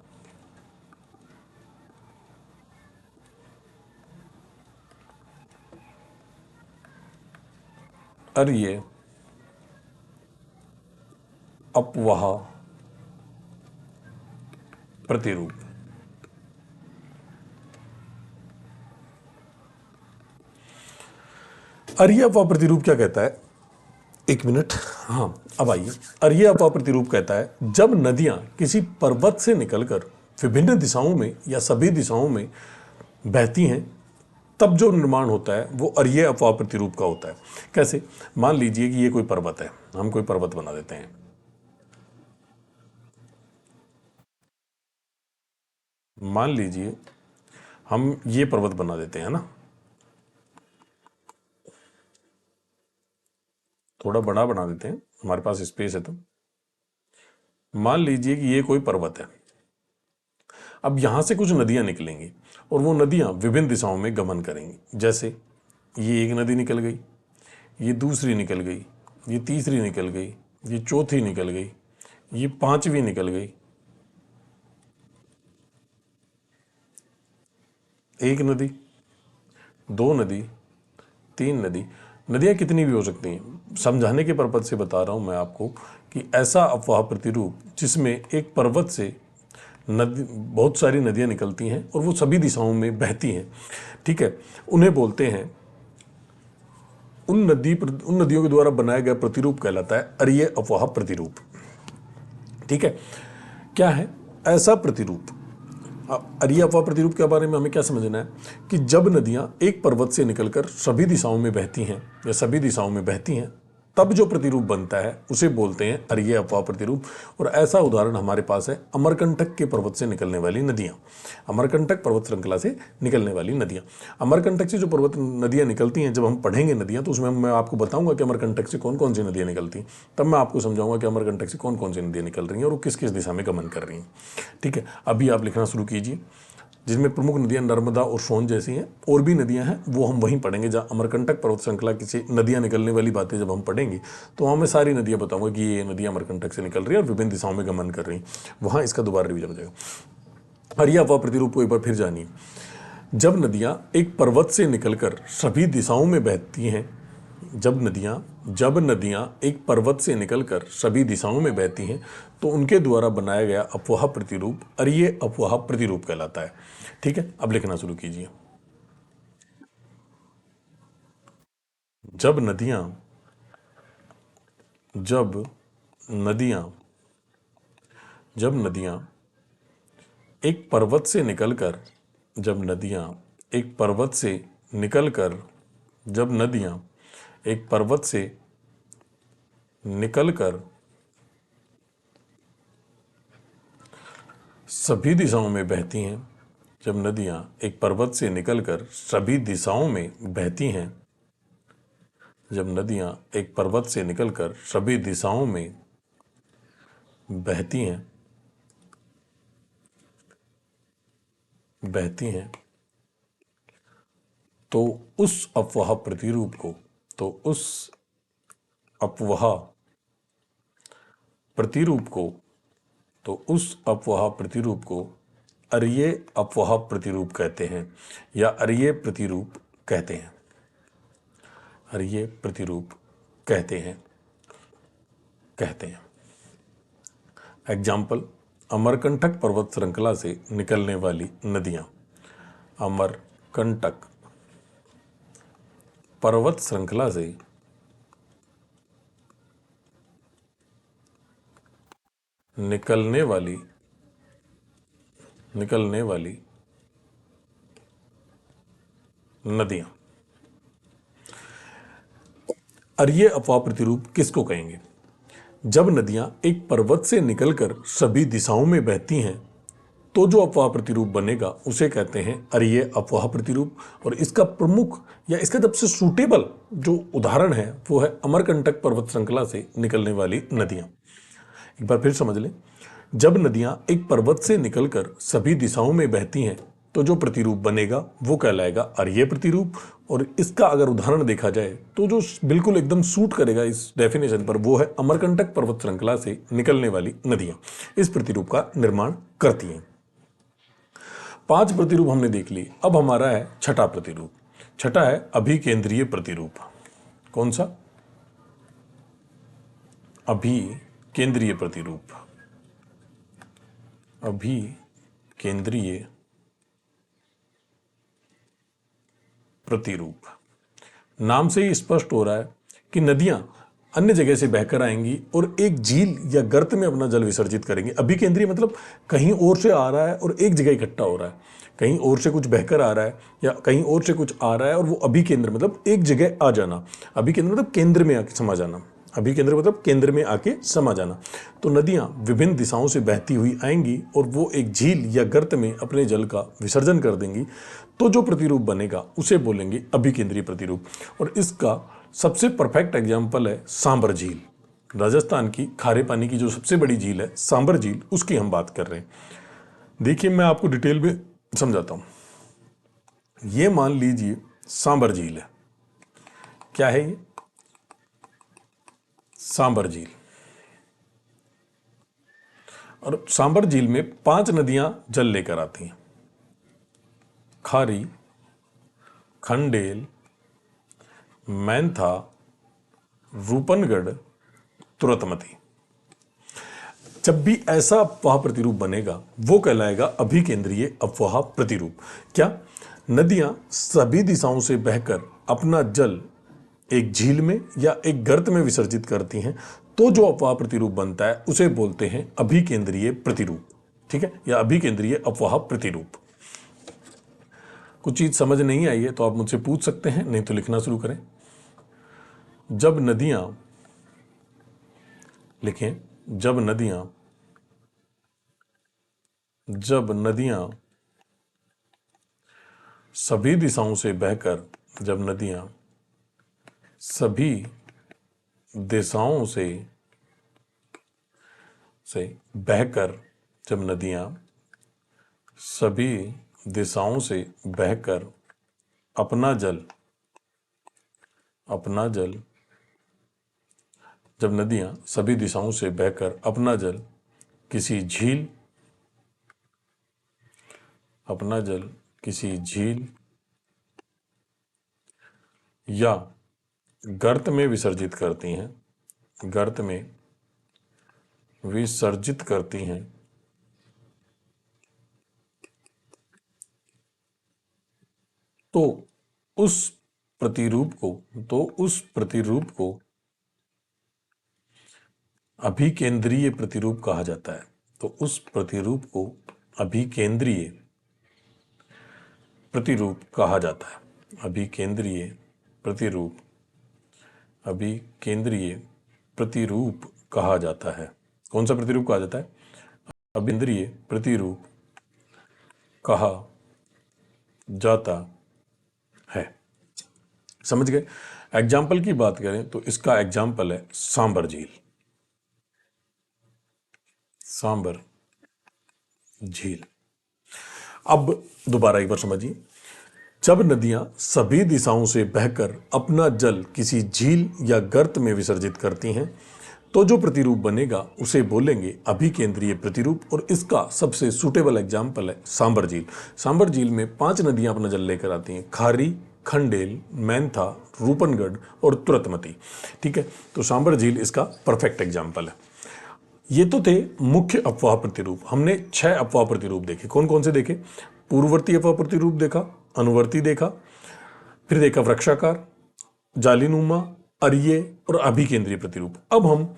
अरीय अपवाह प्रतिरूप। अरीय अपवाह प्रतिरूप क्या कहता है, एक मिनट, हाँ अब आइए। अरीय अपवाह प्रतिरूप कहता है जब नदियां किसी पर्वत से निकलकर विभिन्न दिशाओं में या सभी दिशाओं में बहती हैं तब जो निर्माण होता है वो अरीय अपवाह प्रतिरूप का होता है। कैसे, मान लीजिए कि ये कोई पर्वत है, हम कोई पर्वत बना देते हैं, मान लीजिए हम ये पर्वत बना देते हैं ना, थोड़ा बड़ा बना देते हैं, हमारे पास स्पेस है तो। मान लीजिए कि ये कोई पर्वत है। अब यहां से कुछ नदियां निकलेंगी और वो नदियां विभिन्न दिशाओं में गमन करेंगी। जैसे ये एक नदी निकल गई, ये दूसरी निकल गई, ये तीसरी निकल गई, ये चौथी निकल गई, ये पांचवी निकल गई। एक नदी, दो नदी, तीन नदी। नदियां कितनी भी हो सकती हैं, समझाने के पर्पज से बता रहा हूं मैं आपको कि ऐसा अफवाह प्रतिरूप जिसमें एक पर्वत से नदी, बहुत सारी नदियां निकलती हैं और वो सभी दिशाओं में बहती हैं, ठीक है, उन्हें बोलते हैं, उन नदियों के द्वारा बनाया गया प्रतिरूप कहलाता है अरीय अफवाह प्रतिरूप। ठीक है, क्या है ऐसा प्रतिरूप? अरीय अफवाह प्रतिरूप के बारे में हमें क्या समझना है कि जब नदियां एक पर्वत से निकलकर सभी दिशाओं में बहती हैं या सभी दिशाओं में बहती हैं, तब जो प्रतिरूप बनता है उसे बोलते हैं अरीय अफवाह प्रतिरूप। और ऐसा उदाहरण हमारे पास है अमरकंटक के पर्वत से निकलने वाली नदियां। अमरकंटक पर्वत श्रृंखला से निकलने वाली नदियां, अमरकंटक से जो पर्वत नदियां निकलती हैं, जब हम पढ़ेंगे नदियां तो उसमें मैं आपको बताऊंगा कि अमरकंटक से कौन कौन सी नदियां निकलती हैं। तब मैं आपको समझाऊंगा कि अमरकंटक से कौन कौन सी नदियां निकल रही हैं और वो किस किस दिशा में गमन कर रही हैं। ठीक है, अभी आप लिखना शुरू कीजिए। जिसमें प्रमुख नदियां नर्मदा और सोन जैसी हैं, और भी नदियां हैं वो हम वहीं पढ़ेंगे जहाँ अमरकंटक पर्वत श्रृंखला की से नदियां निकलने वाली बातें जब हम पढ़ेंगे तो वहाँ मैं सारी नदियां बताऊंगा कि ये नदियां अमरकंटक से निकल रही है और विभिन्न दिशाओं में गमन कर रही हैं। वहाँ इसका दोबारा रिवीजन हो जाएगा। अरीय अफवाह प्रतिरूप को एक बार फिर जानिए। जब नदियां एक पर्वत से निकलकर सभी दिशाओं में बहती हैं, जब नदियां एक पर्वत से निकलकर सभी दिशाओं में बहती हैं तो उनके द्वारा बनाया गया अफवाह प्रतिरूप अरीय अफवाह प्रतिरूप कहलाता है। ठीक है, अब लिखना शुरू कीजिए। जब नदियां एक पर्वत से निकलकर जब नदियां एक पर्वत से निकलकर जब नदियां एक पर्वत से निकलकर सभी दिशाओं में बहती हैं, जब नदियां एक पर्वत से निकलकर सभी दिशाओं में बहती हैं, जब नदियां एक पर्वत से निकलकर सभी दिशाओं में बहती हैं तो उस अफवाह प्रतिरूप को अरीय अफवाह प्रतिरूप कहते हैं या अरीय प्रतिरूप कहते हैं। अरीय प्रतिरूप कहते हैं। एग्जाम्पल, अमरकंटक पर्वत श्रृंखला से निकलने वाली नदियां। अमरकंटक पर्वत श्रृंखला से निकलने वाली नदियां। अरीय अफवाह प्रतिरूप किसको कहेंगे? जब नदियां एक पर्वत से निकलकर सभी दिशाओं में बहती हैं तो जो अफवाह प्रतिरूप बनेगा उसे कहते हैं अरीय अफवाह प्रतिरूप। और इसका प्रमुख या इसका सबसे सूटेबल जो उदाहरण है वो है अमरकंटक पर्वत श्रृंखला से निकलने वाली नदियां। एक बार फिर समझ लें, जब नदियां एक पर्वत से निकलकर सभी दिशाओं में बहती हैं तो जो प्रतिरूप बनेगा वो कहलाएगा अरीय प्रतिरूप। और इसका अगर उदाहरण देखा जाए तो जो बिल्कुल एकदम सूट करेगा इस डेफिनेशन पर वो है अमरकंटक पर्वत श्रृंखला से निकलने वाली नदियां इस प्रतिरूप का निर्माण करती हैं। 5 प्रतिरूप हमने देख लिए। अब हमारा है छठा प्रतिरूप। छठा है अभिकेंद्रीय प्रतिरूप। कौन सा? अभिकेंद्रीय प्रतिरूप। अभिकेंद्रीय प्रतिरूप, नाम से ही स्पष्ट हो रहा है कि नदियां अन्य जगह से बहकर आएंगी और एक झील या गर्त में अपना जल विसर्जित करेंगे। अभिकेंद्रीय मतलब कहीं और से आ रहा है और एक जगह इकट्ठा हो रहा है। कहीं और से कुछ बहकर आ रहा है या कहीं और से कुछ आ रहा है और वो अभिकेंद्र मतलब एक जगह आ जाना। अभिकेंद्र मतलब केंद्र में आके समा जाना। अभिकेंद्र मतलब केंद्र में आके समा जाना। तो नदियां विभिन्न दिशाओं से बहती हुई आएंगी और वो एक झील या गर्त में अपने जल का विसर्जन कर देंगी। तो जो प्रतिरूप बनेगा उसे बोलेंगे अभिकेंद्रीय प्रतिरूप। और इसका सबसे परफेक्ट एग्जाम्पल है सांबर झील। राजस्थान की खारे पानी की जो सबसे बड़ी झील है सांबर झील, उसकी हम बात कर रहे हैं। देखिए मैं आपको डिटेल में समझाता हूं। ये मान लीजिए सांबर झील है। क्या है ये? सांबर झील। और सांबर झील में 5 नदियां जल लेकर आती हैं। खारी, खंडेल, मैंथा, रूपनगढ़, तुरतमती। जब भी ऐसा अफवाह प्रतिरूप बनेगा वो कहलाएगा अभिकेंद्रीय अफवाह प्रतिरूप। क्या? नदियां सभी दिशाओं से बहकर अपना जल एक झील में या एक गर्त में विसर्जित करती हैं, तो जो अफवाह प्रतिरूप बनता है उसे बोलते हैं अभिकेंद्रीय प्रतिरूप। ठीक है, या अभिकेंद्रीय अफवाह प्रतिरूप। कुछ चीज समझ नहीं आई है तो आप मुझसे पूछ सकते हैं, नहीं तो लिखना शुरू करें। जब नदियां, लिखें, जब नदियां सभी दिशाओं से बहकर, जब नदियां सभी दिशाओं से बहकर, जब नदियां सभी दिशाओं से बहकर अपना जल, जब नदियां सभी दिशाओं से बहकर अपना जल किसी झील, या गर्त में विसर्जित करती हैं, तो उस प्रतिरूप को अभिकेंद्रीय प्रतिरूप कहा जाता है। तो उस प्रतिरूप को अभिकेंद्रीय प्रतिरूप कहा जाता है। अभिकेंद्रीय प्रतिरूप कहा जाता है। कौन सा प्रतिरूप कहा जाता है? अभिकेंद्रीय प्रतिरूप कहा जाता है। समझ गए? एग्जाम्पल की बात करें तो इसका एग्जाम्पल है सांबर झील। सांबर झील। अब दोबारा एक बार समझिए। जब नदियां सभी दिशाओं से बहकर अपना जल किसी झील या गर्त में विसर्जित करती हैं, तो जो प्रतिरूप बनेगा उसे बोलेंगे अभिकेंद्रीय प्रतिरूप। और इसका सबसे सूटेबल एग्जाम्पल है सांबर झील। सांबर झील में 5 नदियां अपना जल लेकर आती हैं: खारी, खंडेल, मैंथा, रूपनगढ़ और तुरतमती। ठीक है, तो सांबर झील इसका परफेक्ट एग्जाम्पल है। ये तो थे मुख्य अफवाह प्रतिरूप। हमने 6 अफवाह प्रतिरूप देखे। कौन कौन से देखे? पूर्ववर्ती अफवाह प्रतिरूप देखा, अनुवर्ती देखा, फिर देखा वृक्षाकार, जालीनुमा, अरिये और अभिकेंद्रीय प्रतिरूप। अब हम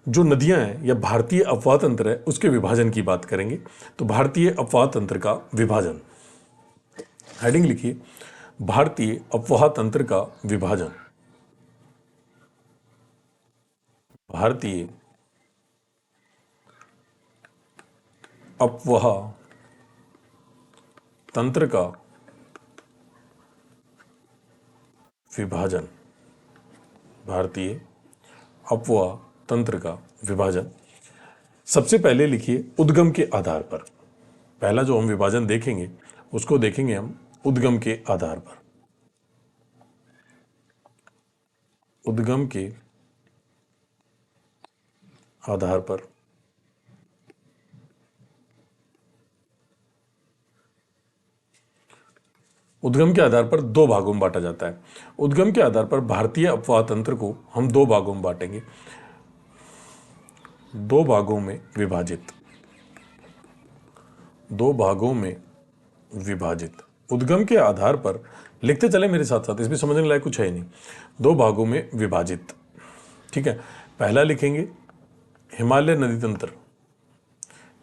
जो नदियां हैं या भारतीय अफवाह तंत्र है उसके विभाजन की बात करेंगे। तो भारतीय अफवाह तंत्र का विभाजन, हेडिंग लिखिए, भारतीय अफवाह तंत्र का विभाजन। भारतीय अफवाह तंत्र का विभाजन। भारतीय अफवाह तंत्र का विभाजन। सबसे पहले लिखिए उद्गम के आधार पर। पहला जो हम विभाजन देखेंगे उसको देखेंगे हम उद्गम के आधार पर। उद्गम के आधार पर उद्गम के आधार पर 2 भागों में बांटा जाता है। उद्गम के आधार पर भारतीय अफवाह तंत्र को हम 2 भागों में बांटेंगे, 2 भागों में विभाजित, 2 भागों में विभाजित। उद्गम के आधार पर लिखते चले मेरे साथ साथ, इसमें समझने लायक कुछ है ही नहीं। 2 भागों में विभाजित। ठीक है, पहला लिखेंगे हिमालय नदी तंत्र।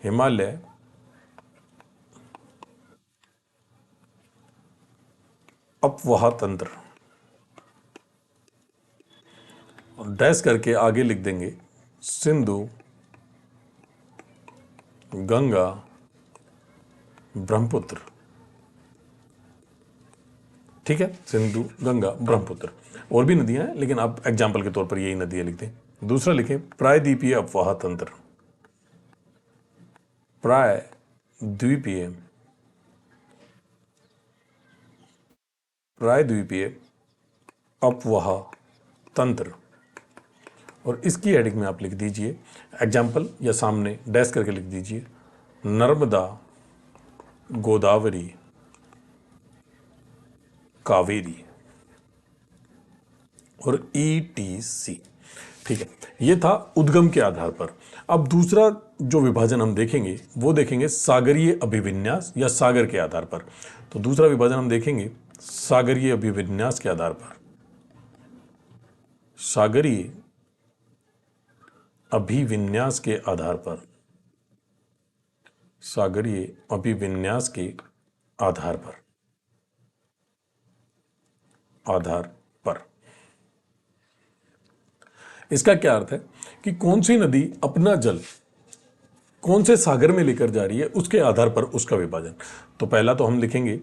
हिमालय अफवाह तंत्र, और डैश करके आगे लिख देंगे सिंधु, गंगा, ब्रह्मपुत्र। ठीक है, सिंधु, गंगा, ब्रह्मपुत्र। और भी नदियां हैं लेकिन आप एग्जाम्पल के तौर पर यही नदियां लिख दें। दूसरा लिखें प्रायद्वीपीय अफवाह तंत्र। प्रायद्वीपीय प्रायद्वीपीय अफवाह तंत्र। और इसकी हेडिंग में आप लिख दीजिए एग्जाम्पल या सामने डैश करके लिख दीजिए नर्मदा, गोदावरी, कावेरी और ETC। ठीक है, ये था उद्गम के आधार पर। अब दूसरा जो विभाजन हम देखेंगे वो देखेंगे सागरीय अभिविन्यास या सागर के आधार पर। तो दूसरा विभाजन हम देखेंगे सागरीय अभिविन्यास के आधार पर। सागरीय अभिविन्यास के आधार पर। सागरीय अभिविन्यास के आधार पर। इसका क्या अर्थ है कि कौन सी नदी अपना जल कौन से सागर में लेकर जा रही है उसके आधार पर उसका विभाजन। तो पहला तो हम लिखेंगे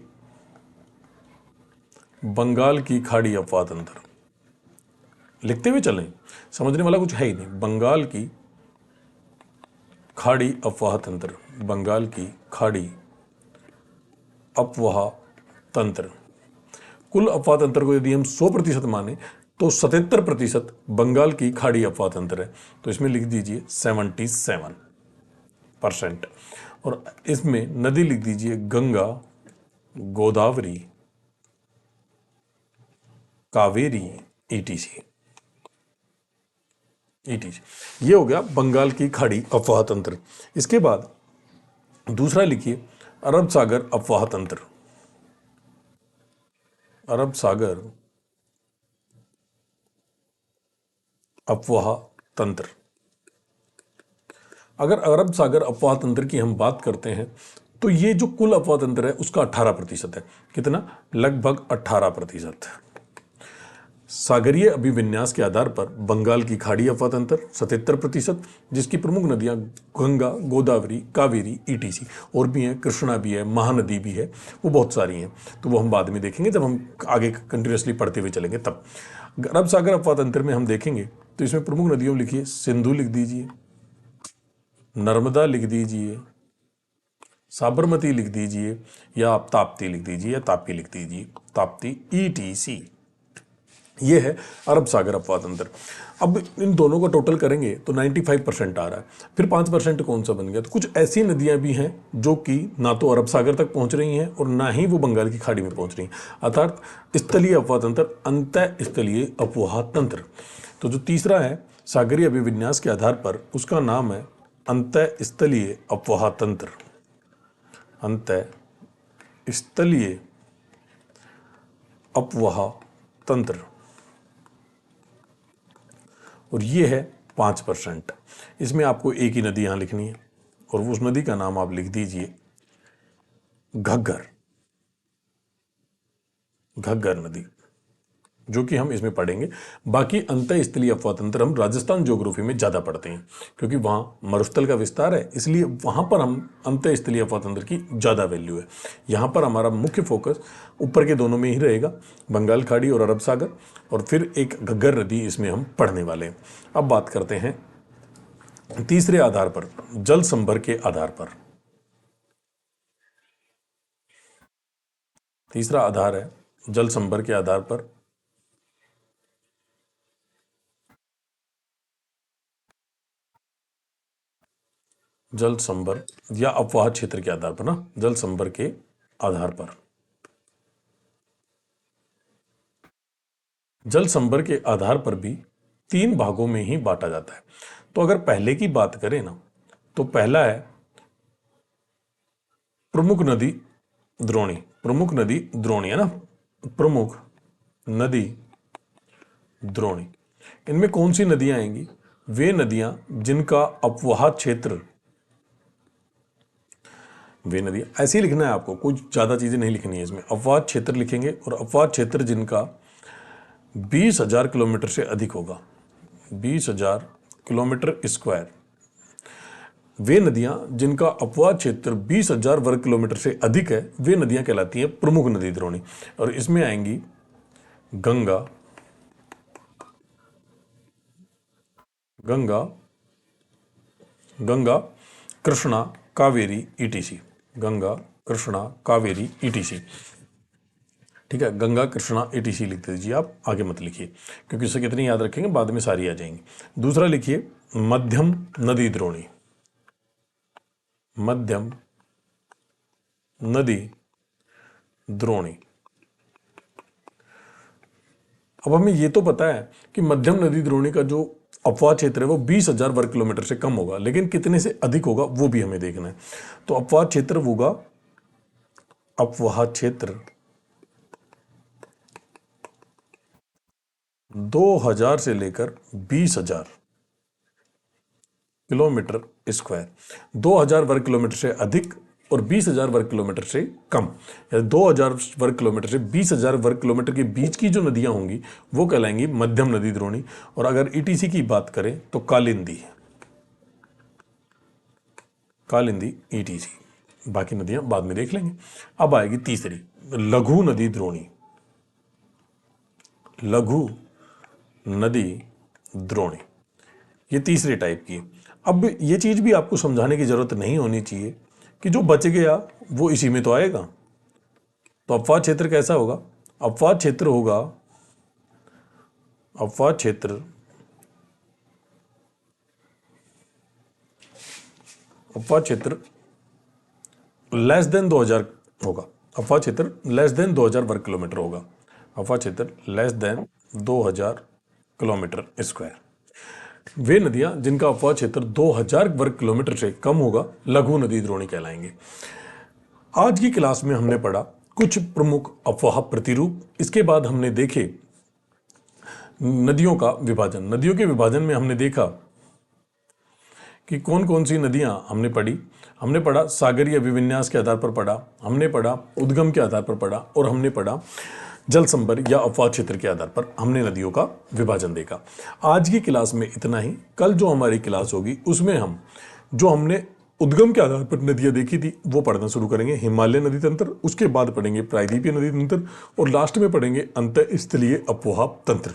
बंगाल की खाड़ी अफवाह तंत्र। लिखते हुए चलें, समझने वाला कुछ है ही नहीं। बंगाल की खाड़ी अफवाह तंत्र। बंगाल की खाड़ी अफवाह तंत्र। कुल अफवाह तंत्र को यदि हम 100% माने तो 77% बंगाल की खाड़ी अफवाह तंत्र है। तो इसमें लिख दीजिए 77%। और इसमें नदी लिख दीजिए गंगा, गोदावरी, कावेरी, ETC। ये हो गया बंगाल की खाड़ी अफवाह तंत्र। इसके बाद दूसरा लिखिए अरब सागर अफवाह तंत्र। अरब सागर अफवाह तंत्र। अगर अरब सागर अफवाह तंत्र की हम बात करते हैं तो ये जो कुल अफवाह तंत्र है उसका 18% है। कितना? लगभग 18%। सागरीय अभिविन्यास के आधार पर बंगाल की खाड़ी अफवाह तंत्र 77%, जिसकी प्रमुख नदियां गंगा, गोदावरी, कावेरी, ETC। और भी हैं, कृष्णा भी है, महानदी भी है, वो बहुत सारी हैं। तो वो हम बाद में देखेंगे जब हम आगे कंटिन्यूसली पढ़ते हुए चलेंगे तब। अरब सागर अफवाह तंत्र में हम देखेंगे तो इसमें प्रमुख नदियों लिखिए सिंधु लिख दीजिए, नर्मदा लिख दीजिए, साबरमती लिख दीजिए, या आप ताप्ती लिख दीजिए या तापी लिख दीजिए, ताप्ती, ETC। ये है अरब सागर अफवाह तंत्र। अब इन दोनों को टोटल करेंगे तो 95% आ रहा है। फिर 5% कौन सा बन गया? तो कुछ ऐसी नदियां भी हैं जो कि ना तो अरब सागर तक पहुंच रही हैं और ना ही वो बंगाल की खाड़ी में पहुंच रही हैं, अर्थात स्थलीय अफवाह तंत्र, अंतः स्थलीय अफवाह तंत्र। तो जो तीसरा है सागरीय अभिविन्यास के आधार पर, उसका नाम है अंतः स्थलीय अफवाह तंत्र। अंतः स्थलीय अफवाह तंत्र। और ये है 5%। इसमें आपको एक ही नदी यहां लिखनी है और उस नदी का नाम आप लिख दीजिए घग्गर। घग्गर नदी, जो कि हम इसमें पढ़ेंगे। बाकी अंतः स्थलीय अफवाह तंत्र हम राजस्थान ज्योग्राफी में ज़्यादा पढ़ते हैं क्योंकि वहाँ मरुस्थल का विस्तार है, इसलिए वहाँ पर हम अंतः स्थलीय अफवाह तंत्र की ज़्यादा वैल्यू है। यहाँ पर हमारा मुख्य फोकस ऊपर के दोनों में ही रहेगा, बंगाल खाड़ी और अरब सागर, और फिर एक घग्गर नदी इसमें हम पढ़ने वाले हैं। अब बात करते हैं तीसरे आधार पर, जल संभर के आधार पर। तीसरा आधार है जल संभर के आधार पर। जल संभर या अफवाह क्षेत्र के आधार पर ना, जल संभर के आधार पर। जल संभर के आधार पर भी 3 भागों में ही बांटा जाता है। तो अगर पहले की बात करें ना, तो पहला है प्रमुख नदी द्रोणी। प्रमुख नदी द्रोणी है ना, प्रमुख नदी द्रोणी। इनमें कौन सी नदियां आएंगी? वे नदियां जिनका अफवाह क्षेत्र, वे नदियां, ऐसे ही लिखना है आपको, कोई ज़्यादा चीज़ें नहीं लिखनी है इसमें। अफवाह क्षेत्र लिखेंगे, और अफवाह क्षेत्र जिनका 20,000 किलोमीटर से अधिक होगा, 20,000 किलोमीटर स्क्वायर। वे नदियां जिनका अपवाह क्षेत्र 20,000 वर्ग किलोमीटर से अधिक है वे नदियां कहलाती हैं प्रमुख नदी द्रोणी। और इसमें आएंगी गंगा, गंगा गंगा कृष्णा, कावेरी, ईटीसी। गंगा, कृष्णा, कावेरी, ईटीसी। ठीक है, गंगा, कृष्णा, ईटीसी लिख दीजिए आप, आगे मत लिखिए क्योंकि इससे कितनी याद रखेंगे बाद में सारी आ जाएंगी। दूसरा लिखिए मध्यम नदी द्रोणी, मध्यम नदी द्रोणी। अब हमें ये तो पता है कि मध्यम नदी द्रोणी का जो अपवाह क्षेत्र है वो 20,000 वर्ग किलोमीटर से कम होगा, लेकिन कितने से अधिक होगा वो भी हमें देखना है। तो अपवाह क्षेत्र होगा, अपवाह क्षेत्र 2,000 से लेकर 20,000 किलोमीटर स्क्वायर। 2,000 वर्ग किलोमीटर से अधिक और 20,000 वर्ग किलोमीटर से कम, या 2,000 वर्ग किलोमीटर से 20,000 वर्ग किलोमीटर के बीच की जो नदियां होंगी वो कहलाएंगी मध्यम नदी द्रोणी। और अगर ईटीसी की बात करें तो कालिंदी, कालिंदी, ईटीसी। बाकी नदियां बाद में देख लेंगे। अब आएगी तीसरी, लघु नदी द्रोणी, लघु नदी द्रोणी। ये तीसरे टाइप की। अब ये चीज भी आपको समझाने की जरूरत नहीं होनी चाहिए कि जो बच गया वो इसी में तो आएगा। तो अपवाह क्षेत्र कैसा होगा? अपवाह क्षेत्र होगा, अपवाह क्षेत्र, अपवाह क्षेत्र लेस देन 2,000 होगा। अपवाह क्षेत्र लेस देन 2,000 वर्ग किलोमीटर होगा। अपवाह क्षेत्र लेस देन 2,000 किलोमीटर स्क्वायर। वे नदियां जिनका अपवाह क्षेत्र 2,000 वर्ग किलोमीटर से कम होगा लघु नदी द्रोणी कहलाएंगे। आज की क्लास में हमने पढ़ा कुछ प्रमुख अपवाह प्रतिरूप। इसके बाद हमने देखे नदियों का विभाजन। नदियों के विभाजन में हमने देखा कि कौन कौन सी नदियां हमने पढ़ी। हमने पढ़ा सागरीय अभिविन्यास के आधार पर पढ़ा, हमने पढ़ा उद्गम के आधार पर पढ़ा, और हमने पढ़ा जल संभर या अपवाह क्षेत्र के आधार पर हमने नदियों का विभाजन देखा। आज की क्लास में इतना ही। कल जो हमारी क्लास होगी उसमें हम जो हमने उद्गम के आधार पर नदियां देखी थी वो पढ़ना शुरू करेंगे। हिमालय नदी तंत्र, उसके बाद पढ़ेंगे प्रायद्वीपीय नदी तंत्र, और लास्ट में पढ़ेंगे अंतःस्थलीय अपवाह तंत्र,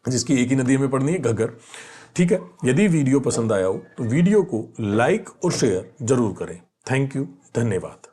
जिसकी एक ही नदी हमें पढ़नी है, घग्गर। ठीक है, यदि वीडियो पसंद आया हो तो वीडियो को लाइक और शेयर जरूर करें। थैंक यू, धन्यवाद।